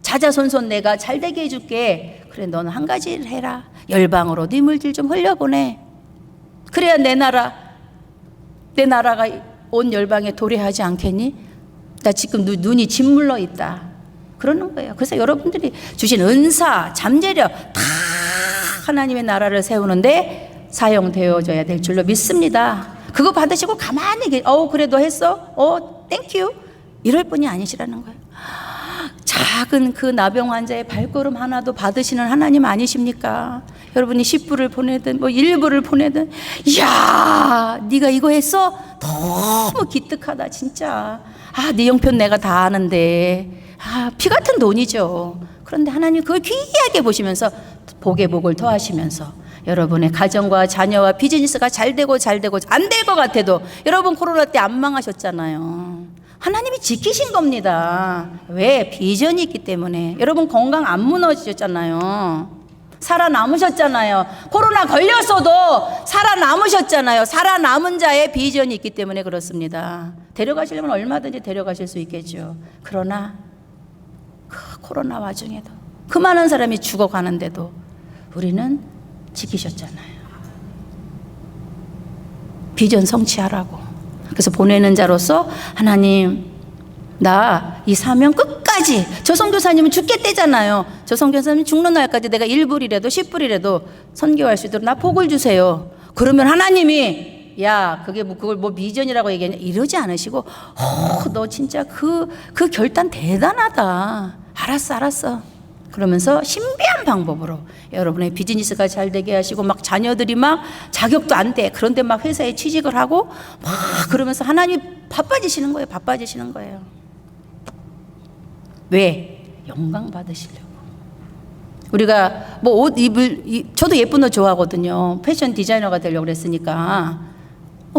Speaker 1: 자자손손 내가 잘 되게 해줄게. 그래, 너는 한 가지를 해라. 열방으로 네 물질 좀 흘려보내. 그래야 내 나라가 온 열방에 도래하지 않겠니? 나 지금 눈이 짓물러 있다. 그러는 거예요. 그래서 여러분들이 주신 은사, 잠재력 다 하나님의 나라를 세우는데 사용되어져야 될 줄로 믿습니다. 그거 받으시고 가만히 그래도 했어? 땡큐. 이럴 분이 아니시라는 거예요. 작은 그 나병 환자의 발걸음 하나도 받으시는 하나님 아니십니까? 여러분이 10불을 보내든 1불을 보내든, 이야, 네가 이거 했어? 너무 기특하다 진짜. 네 형편 내가 다 아는데. 피 같은 돈이죠. 그런데 하나님 그걸 귀하게 보시면서 복의 복을 더하시면서 여러분의 가정과 자녀와 비즈니스가 잘 되고 안 될 것 같아도, 여러분 코로나 때 안 망하셨잖아요. 하나님이 지키신 겁니다. 왜? 비전이 있기 때문에. 여러분 건강 안 무너지셨잖아요. 살아남으셨잖아요. 코로나 걸렸어도 살아남으셨잖아요. 살아남은 자의 비전이 있기 때문에 그렇습니다. 데려가시려면 얼마든지 데려가실 수 있겠죠. 그러나 그 코로나 와중에도 그 많은 사람이 죽어가는데도 우리는 지키셨잖아요. 비전 성취하라고. 그래서 보내는 자로서 하나님, 나 이 사명 끝까지. 저 선교사님은 죽겠대잖아요. 저 선교사님 죽는 날까지 내가 1불이라도 10불이라도 선교할 수 있도록 나 복을 주세요. 그러면 하나님이 야, 그걸 뭐 비전이라고 얘기하냐 이러지 않으시고, 너 진짜 그 결단 대단하다. 알았어. 그러면서 신비한 방법으로 여러분의 비즈니스가 잘 되게 하시고, 막 자녀들이 막 자격도 안 돼. 그런데 막 회사에 취직을 하고 막 그러면서 하나님 바빠지시는 거예요. 왜? 영광 받으시려고. 우리가 뭐 옷 저도 예쁜 옷 좋아하거든요. 패션 디자이너가 되려고 그랬으니까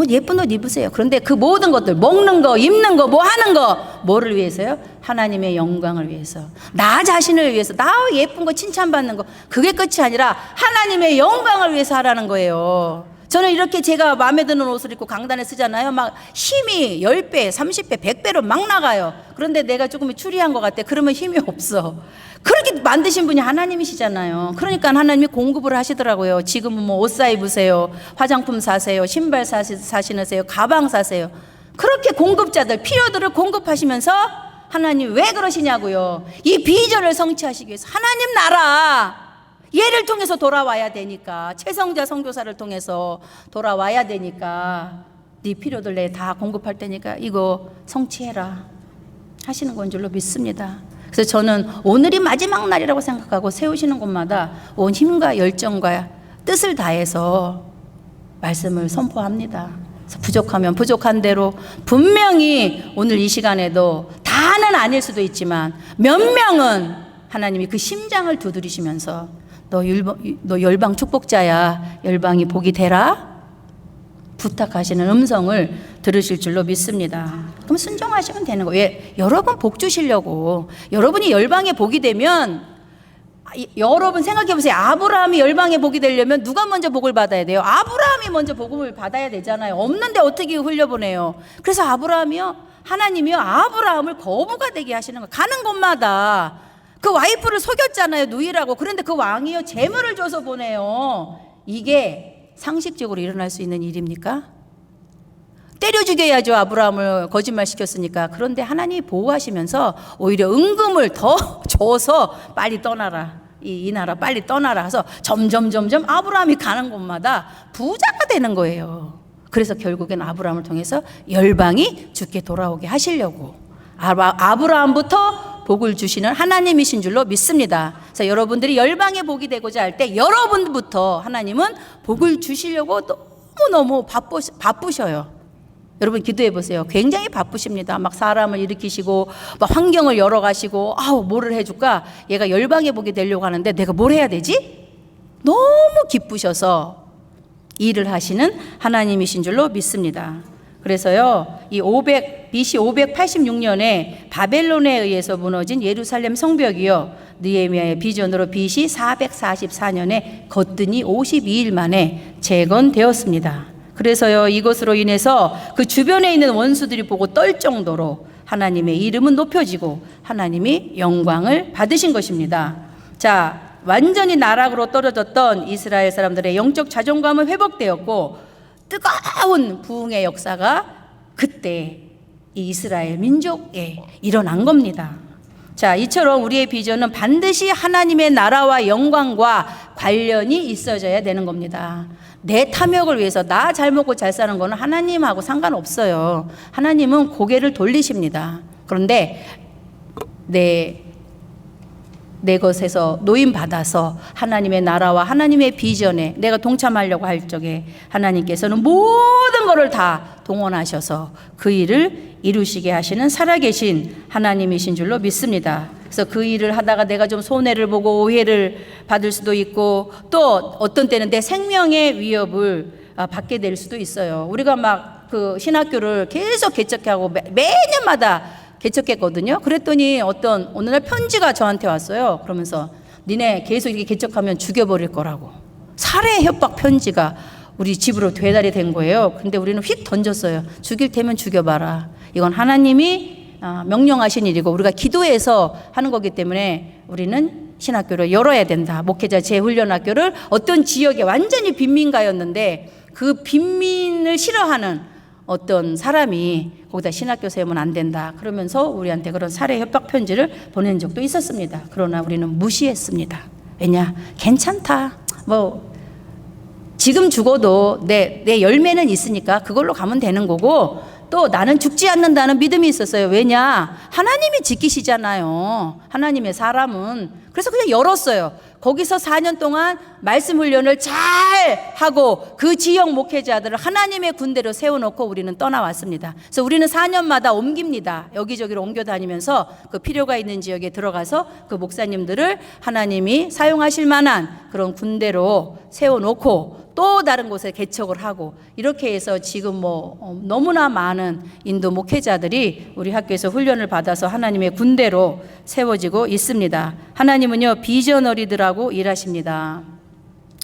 Speaker 1: 예쁜 옷 입으세요. 그런데 그 모든 것들, 먹는 거, 입는 거, 뭐 하는 거, 뭐를 위해서요? 하나님의 영광을 위해서, 나 자신을 위해서, 나 예쁜 거 칭찬받는 거, 그게 끝이 아니라 하나님의 영광을 위해서 하라는 거예요. 저는 이렇게 제가 마음에 드는 옷을 입고 강단에 쓰잖아요. 막 힘이 10배, 30배, 100배로 막 나가요. 그런데 내가 조금 추리한 것 같아. 그러면 힘이 없어. 그렇게 만드신 분이 하나님이시잖아요. 그러니까 하나님이 공급을 하시더라고요. 지금은 뭐 옷 사 입으세요, 화장품 사세요, 신발 사시세요, 가방 사세요. 그렇게 공급자들, 필요들을 공급하시면서 하나님 왜 그러시냐고요. 이 비전을 성취하시기 위해서 하나님 나라, 얘를 통해서 돌아와야 되니까, 최성자 선교사를 통해서 돌아와야 되니까, 네 필요들 내 다 공급할 테니까 이거 성취해라 하시는 건 줄로 믿습니다. 그래서 저는 오늘이 마지막 날이라고 생각하고 세우시는 곳마다 온 힘과 열정과 뜻을 다해서 말씀을 선포합니다. 그래서 부족하면 부족한 대로 분명히 오늘 이 시간에도 다는 아닐 수도 있지만 몇 명은 하나님이 그 심장을 두드리시면서 너 열방 축복자야, 열방이 복이 되라 부탁하시는 음성을 들으실 줄로 믿습니다. 그럼 순종하시면 되는 거예요. 왜? 여러분 복 주시려고. 여러분이 열방에 복이 되면, 여러분 생각해 보세요. 아브라함이 열방에 복이 되려면 누가 먼저 복을 받아야 돼요? 아브라함이 먼저 복음을 받아야 되잖아요. 없는데 어떻게 흘려보내요? 그래서 하나님이요 아브라함을 거부가 되게 하시는 거예요. 가는 곳마다 그 와이프를 속였잖아요, 누이라고. 그런데 그 왕이요 재물을 줘서 보내요. 이게 상식적으로 일어날 수 있는 일입니까? 때려 죽여야죠. 아브라함을 거짓말 시켰으니까. 그런데 하나님이 보호하시면서 오히려 은금을 더 줘서 빨리 떠나라, 이 나라 빨리 떠나라 해서 점점 아브라함이 가는 곳마다 부자가 되는 거예요. 그래서 결국엔 아브라함을 통해서 열방이 주께 돌아오게 하시려고 아브라함부터 복을 주시는 하나님이신 줄로 믿습니다. 그래서 여러분들이 열방의 복이 되고자 할 때 여러분부터 하나님은 복을 주시려고 너무너무 바쁘셔요. 여러분 기도해 보세요. 굉장히 바쁘십니다. 막 사람을 일으키시고 막 환경을 열어가시고 뭐를 해줄까? 얘가 열방의 복이 되려고 하는데 내가 뭘 해야 되지? 너무 기쁘셔서 일을 하시는 하나님이신 줄로 믿습니다. 그래서요, BC 586년에 바벨론에 의해서 무너진 예루살렘 성벽이요, 느헤미야의 비전으로 BC 444년에 거뜬히 52일 만에 재건되었습니다. 그래서요, 이것으로 인해서 그 주변에 있는 원수들이 보고 떨 정도로 하나님의 이름은 높여지고 하나님이 영광을 받으신 것입니다. 자, 완전히 나락으로 떨어졌던 이스라엘 사람들의 영적 자존감은 회복되었고 뜨거운 부흥의 역사가 그때 이 이스라엘 민족에 일어난 겁니다. 자, 이처럼 우리의 비전은 반드시 하나님의 나라와 영광과 관련이 있어져야 되는 겁니다. 내 탐욕을 위해서 나 잘 먹고 잘 사는 거는 하나님하고 상관없어요. 하나님은 고개를 돌리십니다. 그런데 내 것에서 노임받아서 하나님의 나라와 하나님의 비전에 내가 동참하려고 할 적에 하나님께서는 모든 것을 다 동원하셔서 그 일을 이루시게 하시는 살아계신 하나님이신 줄로 믿습니다. 그래서 그 일을 하다가 내가 좀 손해를 보고 오해를 받을 수도 있고 또 어떤 때는 내 생명의 위협을 받게 될 수도 있어요. 우리가 막 그 신학교를 계속 개척하고 매년마다 개척했거든요. 그랬더니 어느 날 편지가 저한테 왔어요. 그러면서 니네 계속 이렇게 개척하면 죽여버릴 거라고. 살해 협박 편지가 우리 집으로 배달이 된 거예요. 근데 우리는 휙 던졌어요. 죽일 테면 죽여봐라. 이건 하나님이 명령하신 일이고 우리가 기도해서 하는 거기 때문에 우리는 신학교를 열어야 된다. 목회자 재훈련학교를 어떤 지역에 완전히 빈민가였는데 그 빈민을 싫어하는 어떤 사람이 거기다 신학교 세우면 안 된다. 그러면서 우리한테 그런 살해 협박 편지를 보낸 적도 있었습니다. 그러나 우리는 무시했습니다. 왜냐? 괜찮다. 뭐 지금 죽어도 내 열매는 있으니까 그걸로 가면 되는 거고 또 나는 죽지 않는다는 믿음이 있었어요. 왜냐? 하나님이 지키시잖아요. 하나님의 사람은. 그래서 그냥 열었어요. 거기서 4년 동안 말씀 훈련을 잘 하고 그 지역 목회자들을 하나님의 군대로 세워놓고 우리는 떠나왔습니다. 그래서 우리는 4년마다 옮깁니다. 여기저기로 옮겨 다니면서 그 필요가 있는 지역에 들어가서 그 목사님들을 하나님이 사용하실 만한 그런 군대로 세워놓고 또 다른 곳에 개척을 하고 이렇게 해서 지금 너무나 많은 인도 목회자들이 우리 학교에서 훈련을 받아서 하나님의 군대로 세워지고 있습니다. 하나님은요 비전어리들하고 일하십니다.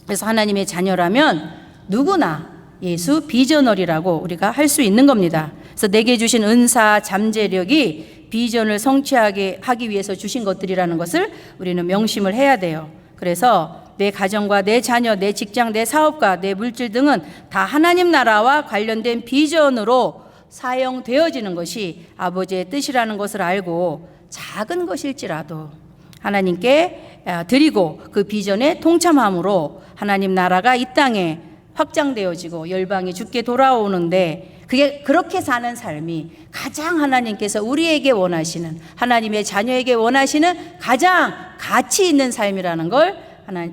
Speaker 1: 그래서 하나님의 자녀라면 누구나 예수 비전어리라고 우리가 할 수 있는 겁니다. 그래서 내게 주신 은사, 잠재력이 비전을 성취하게 하기 위해서 주신 것들이라는 것을 우리는 명심을 해야 돼요. 그래서 내 가정과 내 자녀, 내 직장, 내 사업과 내 물질 등은 다 하나님 나라와 관련된 비전으로 사용되어지는 것이 아버지의 뜻이라는 것을 알고 작은 것일지라도 하나님께 드리고 그 비전에 동참함으로 하나님 나라가 이 땅에 확장되어지고 열방이 주께 돌아오는데 그게 그렇게 사는 삶이 가장 하나님께서 우리에게 원하시는 하나님의 자녀에게 원하시는 가장 가치 있는 삶이라는 걸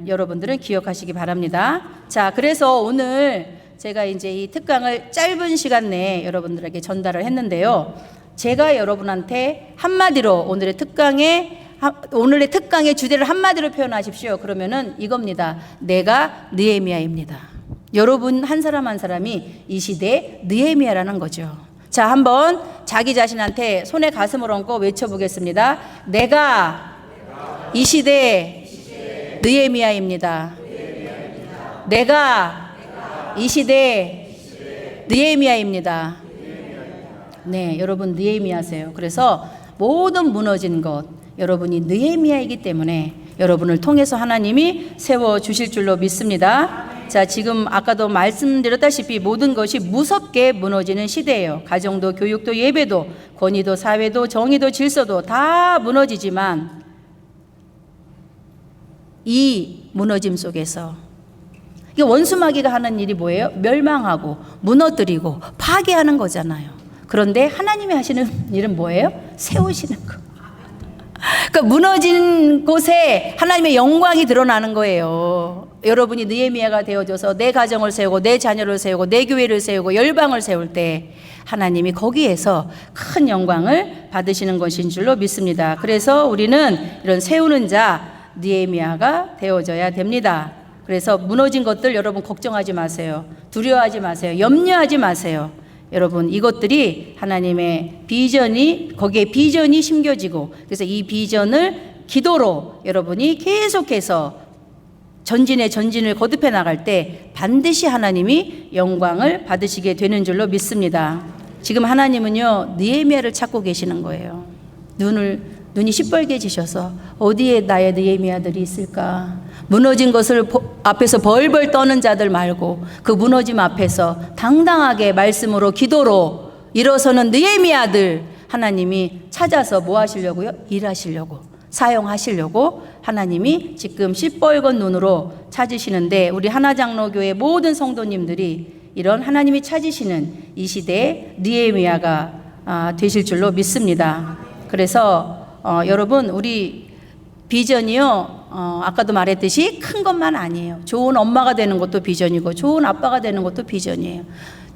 Speaker 1: 여러분들은 기억하시기 바랍니다. 자, 그래서 오늘 제가 이제 이 특강을 짧은 시간 내에 여러분들에게 전달을 했는데요. 제가 여러분한테 한마디로 오늘의 특강의 주제를 한마디로 표현하십시오. 그러면은 이겁니다. 내가 느헤미야입니다. 여러분 한 사람 한 사람이 이 시대의 느헤미야라는 거죠. 자, 한번 자기 자신한테 손에 가슴을 얹고 외쳐보겠습니다. 내가 이 시대의 느헤미야입니다. 내가 이 시대의 느헤미야입니다. 네, 여러분 느헤미야세요. 그래서 모든 무너진 것 여러분이 느헤미야이기 때문에 여러분을 통해서 하나님이 세워주실 줄로 믿습니다. 자, 지금 아까도 말씀드렸다시피 모든 것이 무섭게 무너지는 시대예요. 가정도 교육도 예배도 권위도 사회도 정의도 질서도 다 무너지지만 이 무너짐 속에서 이 원수마귀가 하는 일이 뭐예요? 멸망하고 무너뜨리고 파괴하는 거잖아요. 그런데 하나님이 하시는 일은 뭐예요? 세우시는 거. 그러니까 무너진 곳에 하나님의 영광이 드러나는 거예요. 여러분이 느헤미야가 되어줘서 내 가정을 세우고 내 자녀를 세우고 내 교회를 세우고 열방을 세울 때 하나님이 거기에서 큰 영광을 받으시는 것인 줄로 믿습니다. 그래서 우리는 이런 세우는 자 느헤미야가 되어져야 됩니다. 그래서 무너진 것들 여러분 걱정하지 마세요. 두려워하지 마세요. 염려하지 마세요. 여러분 이것들이 하나님의 비전이 거기에 비전이 심겨지고 그래서 이 비전을 기도로 여러분이 계속해서 전진의 전진을 거듭해 나갈 때 반드시 하나님이 영광을 받으시게 되는 줄로 믿습니다. 지금 하나님은요 느헤미야를 찾고 계시는 거예요. 눈이 시뻘개지셔서 어디에 나의 느헤미야들이 있을까? 무너진 것을 앞에서 벌벌 떠는 자들 말고 그 무너짐 앞에서 당당하게 말씀으로 기도로 일어서는 느헤미야들 하나님이 찾아서 뭐 하시려고요? 일하시려고 사용하시려고 하나님이 지금 시뻘건 눈으로 찾으시는데 우리 하나장로교회 모든 성도님들이 이런 하나님이 찾으시는 이 시대에 느헤미야가 되실 줄로 믿습니다. 그래서 여러분 우리 비전이요 아까도 말했듯이 큰 것만 아니에요. 좋은 엄마가 되는 것도 비전이고 좋은 아빠가 되는 것도 비전이에요.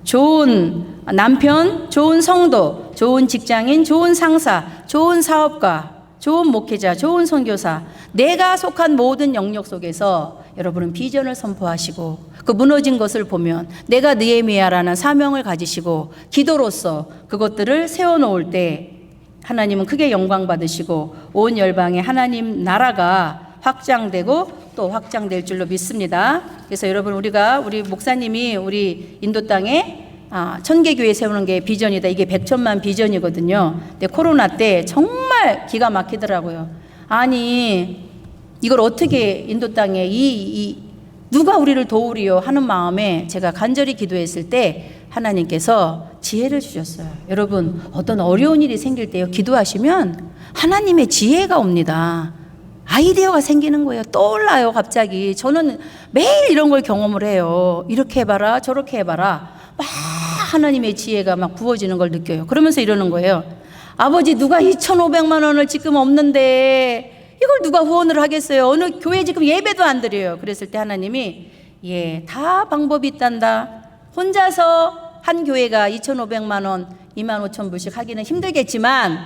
Speaker 1: 좋은 남편, 좋은 성도, 좋은 직장인, 좋은 상사, 좋은 사업가, 좋은 목회자, 좋은 선교사, 내가 속한 모든 영역 속에서 여러분은 비전을 선포하시고 그 무너진 것을 보면 내가 느헤미야라는 사명을 가지시고 기도로서 그것들을 세워놓을 때 하나님은 크게 영광 받으시고 온 열방에 하나님 나라가 확장되고 또 확장될 줄로 믿습니다. 그래서 여러분 우리 목사님이 우리 인도 땅에 1000개 교회 세우는 게 비전이다. 이게 100천만 비전이거든요. 근데 코로나 때 정말 기가 막히더라고요. 아니 이걸 어떻게 인도 땅에 누가 우리를 도우리요 하는 마음에 제가 간절히 기도했을 때 하나님께서 지혜를 주셨어요. 여러분 어떤 어려운 일이 생길 때요 기도하시면 하나님의 지혜가 옵니다. 아이디어가 생기는 거예요. 떠올라요 갑자기. 저는 매일 이런 걸 경험을 해요. 이렇게 해봐라 저렇게 해봐라 막 하나님의 지혜가 막 부어지는 걸 느껴요. 그러면서 이러는 거예요. 아버지 누가 2,500만 원을 지금 없는데 이걸 누가 후원을 하겠어요. 어느 교회 지금 예배도 안 드려요. 그랬을 때 하나님이 다 방법이 있단다. 혼자서 한 교회가 2,500만 원 25,000불씩 하기는 힘들겠지만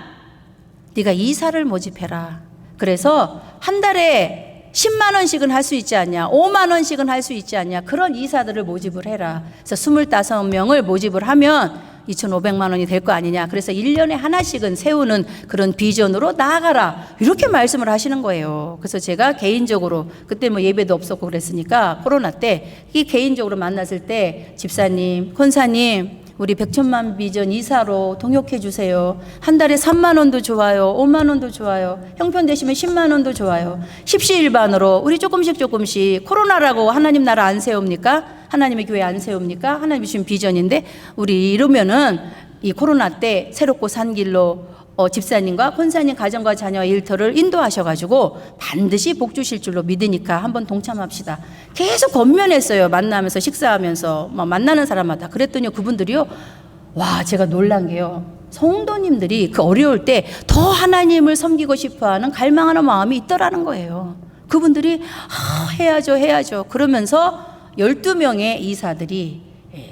Speaker 1: 네가 이사를 모집해라. 그래서 한 달에 10만 원씩은 할 수 있지 않냐, 5만 원씩은 할 수 있지 않냐, 그런 이사들을 모집을 해라. 그래서 25명을 모집을 하면 2,500만 원이 될 거 아니냐. 그래서 1년에 하나씩은 세우는 그런 비전으로 나아가라. 이렇게 말씀을 하시는 거예요. 그래서 제가 개인적으로 그때 뭐 예배도 없었고 그랬으니까 코로나 때 이 개인적으로 만났을 때 집사님, 권사님 우리 100천만 비전 이사로 동역해 주세요. 한 달에 3만 원도 좋아요. 5만 원도 좋아요. 형편 되시면 10만 원도 좋아요. 십시일반으로 우리 조금씩 코로나라고 하나님 나라 안 세웁니까? 하나님의 교회 안 세웁니까? 하나님이 주신 비전인데 우리 이러면은 이 코로나 때 새롭고 산 길로 집사님과 권사님 가정과 자녀와 일터를 인도하셔가지고 반드시 복 주실 줄로 믿으니까 한번 동참합시다. 계속 권면했어요. 만나면서 식사하면서 만나는 사람마다. 그랬더니 그분들이요. 와 제가 놀란 게요. 성도님들이 그 어려울 때 더 하나님을 섬기고 싶어하는 갈망하는 마음이 있더라는 거예요. 그분들이 해야죠. 그러면서 12명의 이사들이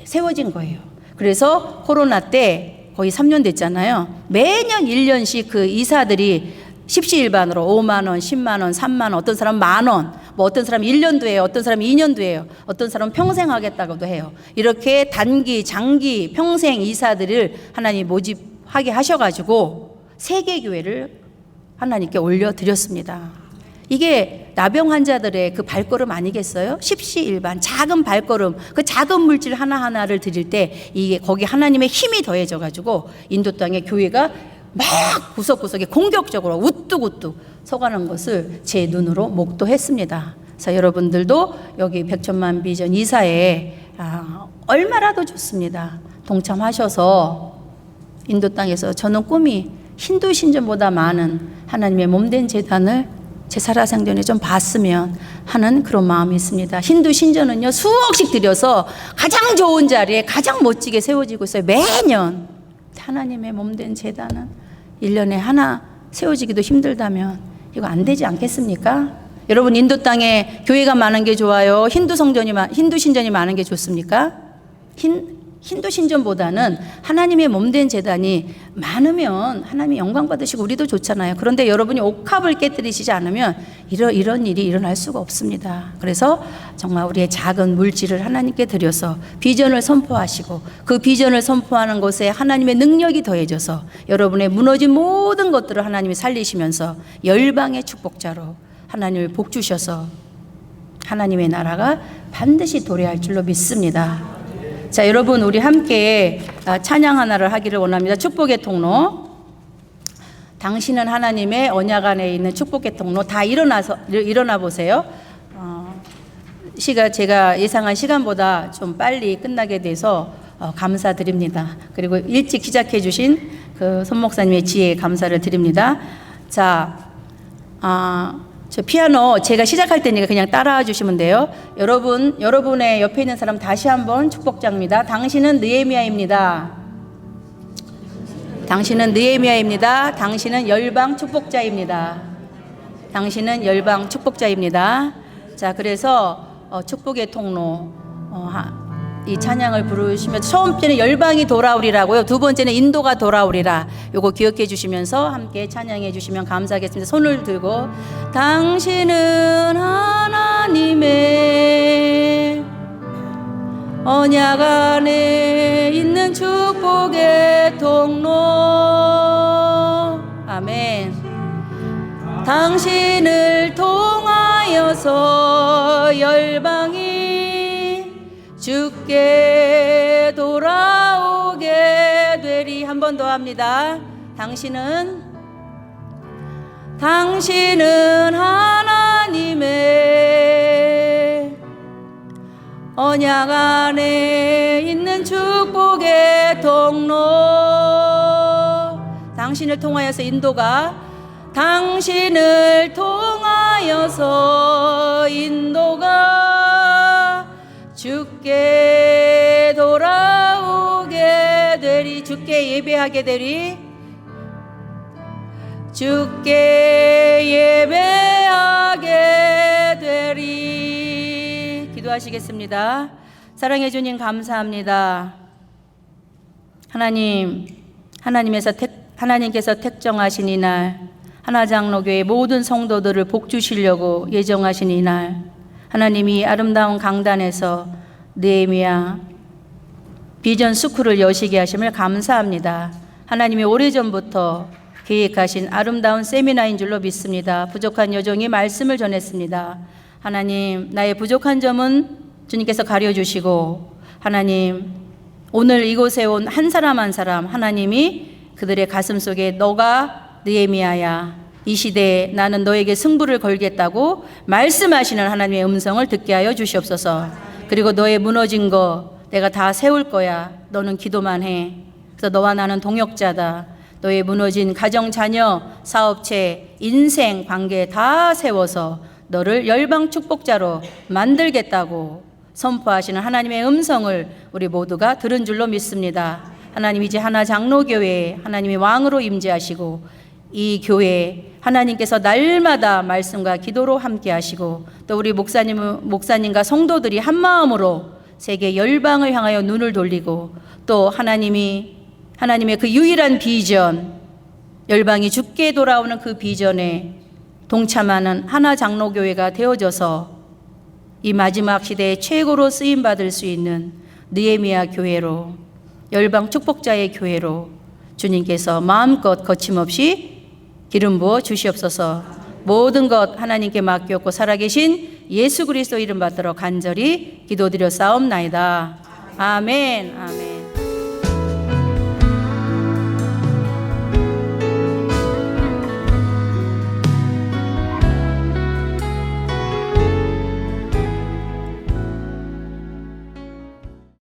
Speaker 1: 세워진 거예요. 그래서 코로나 때 거의 3년 됐잖아요. 매년 1년씩 그 이사들이 십시일반으로 5만 원, 10만 원, 3만 원, 어떤 사람 만 원, 뭐 어떤 사람 1년도 해요. 어떤 사람 2년도 해요. 어떤 사람 평생 하겠다고도 해요. 이렇게 단기, 장기, 평생 이사들을 하나님 모집하게 하셔가지고 세계교회를 하나님께 올려드렸습니다. 이게 나병 환자들의 그 발걸음 아니겠어요? 십시일반 작은 발걸음, 그 작은 물질 하나하나를 드릴 때 이게 거기 하나님의 힘이 더해져 가지고 인도 땅의 교회가 막 구석구석에 공격적으로 우뚝우뚝 서가는 것을 제 눈으로 목도했습니다. 그래서 여러분들도 여기 100천만 비전 이사에 얼마라도 좋습니다. 동참하셔서 인도 땅에서 저는 꿈이 힌두 신전보다 많은 하나님의 몸된 제단을 제 살아생전에 좀 봤으면 하는 그런 마음이 있습니다. 힌두 신전은요 수억씩 들여서 가장 좋은 자리에 가장 멋지게 세워지고 있어요. 매년. 하나님의 몸된 제단은 1년에 하나 세워지기도 힘들다면 이거 안 되지 않겠습니까? 여러분 인도 땅에 교회가 많은 게 좋아요? 힌두 신전이 많은 게 좋습니까? 힌두 신전보다는 하나님의 몸된 제단이 많으면 하나님이 영광 받으시고 우리도 좋잖아요. 그런데 여러분이 옥합을 깨뜨리시지 않으면 이런 일이 일어날 수가 없습니다. 그래서 정말 우리의 작은 물질을 하나님께 드려서 비전을 선포하시고 그 비전을 선포하는 것에 하나님의 능력이 더해져서 여러분의 무너진 모든 것들을 하나님이 살리시면서 열방의 축복자로 하나님을 복 주셔서 하나님의 나라가 반드시 도래할 줄로 믿습니다. 자, 여러분 우리 함께 찬양 하나를 하기를 원합니다. 축복의 통로. 당신은 하나님의 언약 안에 있는 축복의 통로. 다 일어나 보세요. 제가 예상한 시간보다 좀 빨리 끝나게 돼서 감사드립니다. 그리고 일찍 시작해 주신 그 손 목사님의 지혜에 감사를 드립니다. 자, 저 피아노 제가 시작할 테니까 그냥 따라와 주시면 돼요. 여러분의 옆에 있는 사람 다시 한번 축복자입니다. 당신은 느헤미야입니다. 당신은 느헤미야입니다. 당신은 열방 축복자입니다. 당신은 열방 축복자입니다. 자, 그래서 축복의 통로 이 찬양을 부르시면 처음 번째는 열방이 돌아오리라고요. 두 번째는 인도가 돌아오리라. 요거 기억해 주시면서 함께 찬양해 주시면 감사하겠습니다. 손을 들고 당신은 하나님의 언약 안에 있는 축복의 통로. 아멘. 당신을 통하여서 열방이 주께 돌아오게 되리. 한 번 더 합니다. 당신은 하나님의 언약 안에 있는 축복의 통로. 당신을 통하여서 당신을 통하여서 인도가 주께 돌아오게 되리. 주께 예배하게 되리. 주께 예배하게 되리. 기도하시겠습니다. 사랑해 주님 감사합니다. 하나님께서 택정하신 이날 하나장로교회 모든 성도들을 복 주시려고 예정하신 이날 하나님이 아름다운 강단에서 느헤미야 비전 스쿨을 여시게 하심을 감사합니다. 하나님이 오래전부터 계획하신 아름다운 세미나인 줄로 믿습니다. 부족한 여종이 말씀을 전했습니다. 하나님, 나의 부족한 점은 주님께서 가려주시고 하나님, 오늘 이곳에 온 한 사람 한 사람 하나님이 그들의 가슴 속에 너가 느헤미야야, 이 시대에 나는 너에게 승부를 걸겠다고 말씀하시는 하나님의 음성을 듣게 하여 주시옵소서. 그리고 너의 무너진 거 내가 다 세울 거야. 너는 기도만 해. 그래서 너와 나는 동역자다. 너의 무너진 가정, 자녀, 사업체, 인생, 관계 다 세워서 너를 열방 축복자로 만들겠다고 선포하시는 하나님의 음성을 우리 모두가 들은 줄로 믿습니다. 하나님, 이제 하나 장로교회에 하나님이 왕으로 임재하시고 이 교회에 하나님께서 날마다 말씀과 기도로 함께 하시고 또 우리 목사님과 성도들이 한 마음으로 세계 열방을 향하여 눈을 돌리고 또 하나님의 그 유일한 비전, 열방이 주께 돌아오는 그 비전에 동참하는 하나 장로교회가 되어져서 이 마지막 시대에 최고로 쓰임받을 수 있는 느헤미야 교회로, 열방 축복자의 교회로 주님께서 마음껏 거침없이 기름 부어 주시옵소서. 모든 것 하나님께 맡겼고 살아계신 예수 그리스도 이름 받들어 간절히 기도드려 싸움나이다. 아멘. 아멘.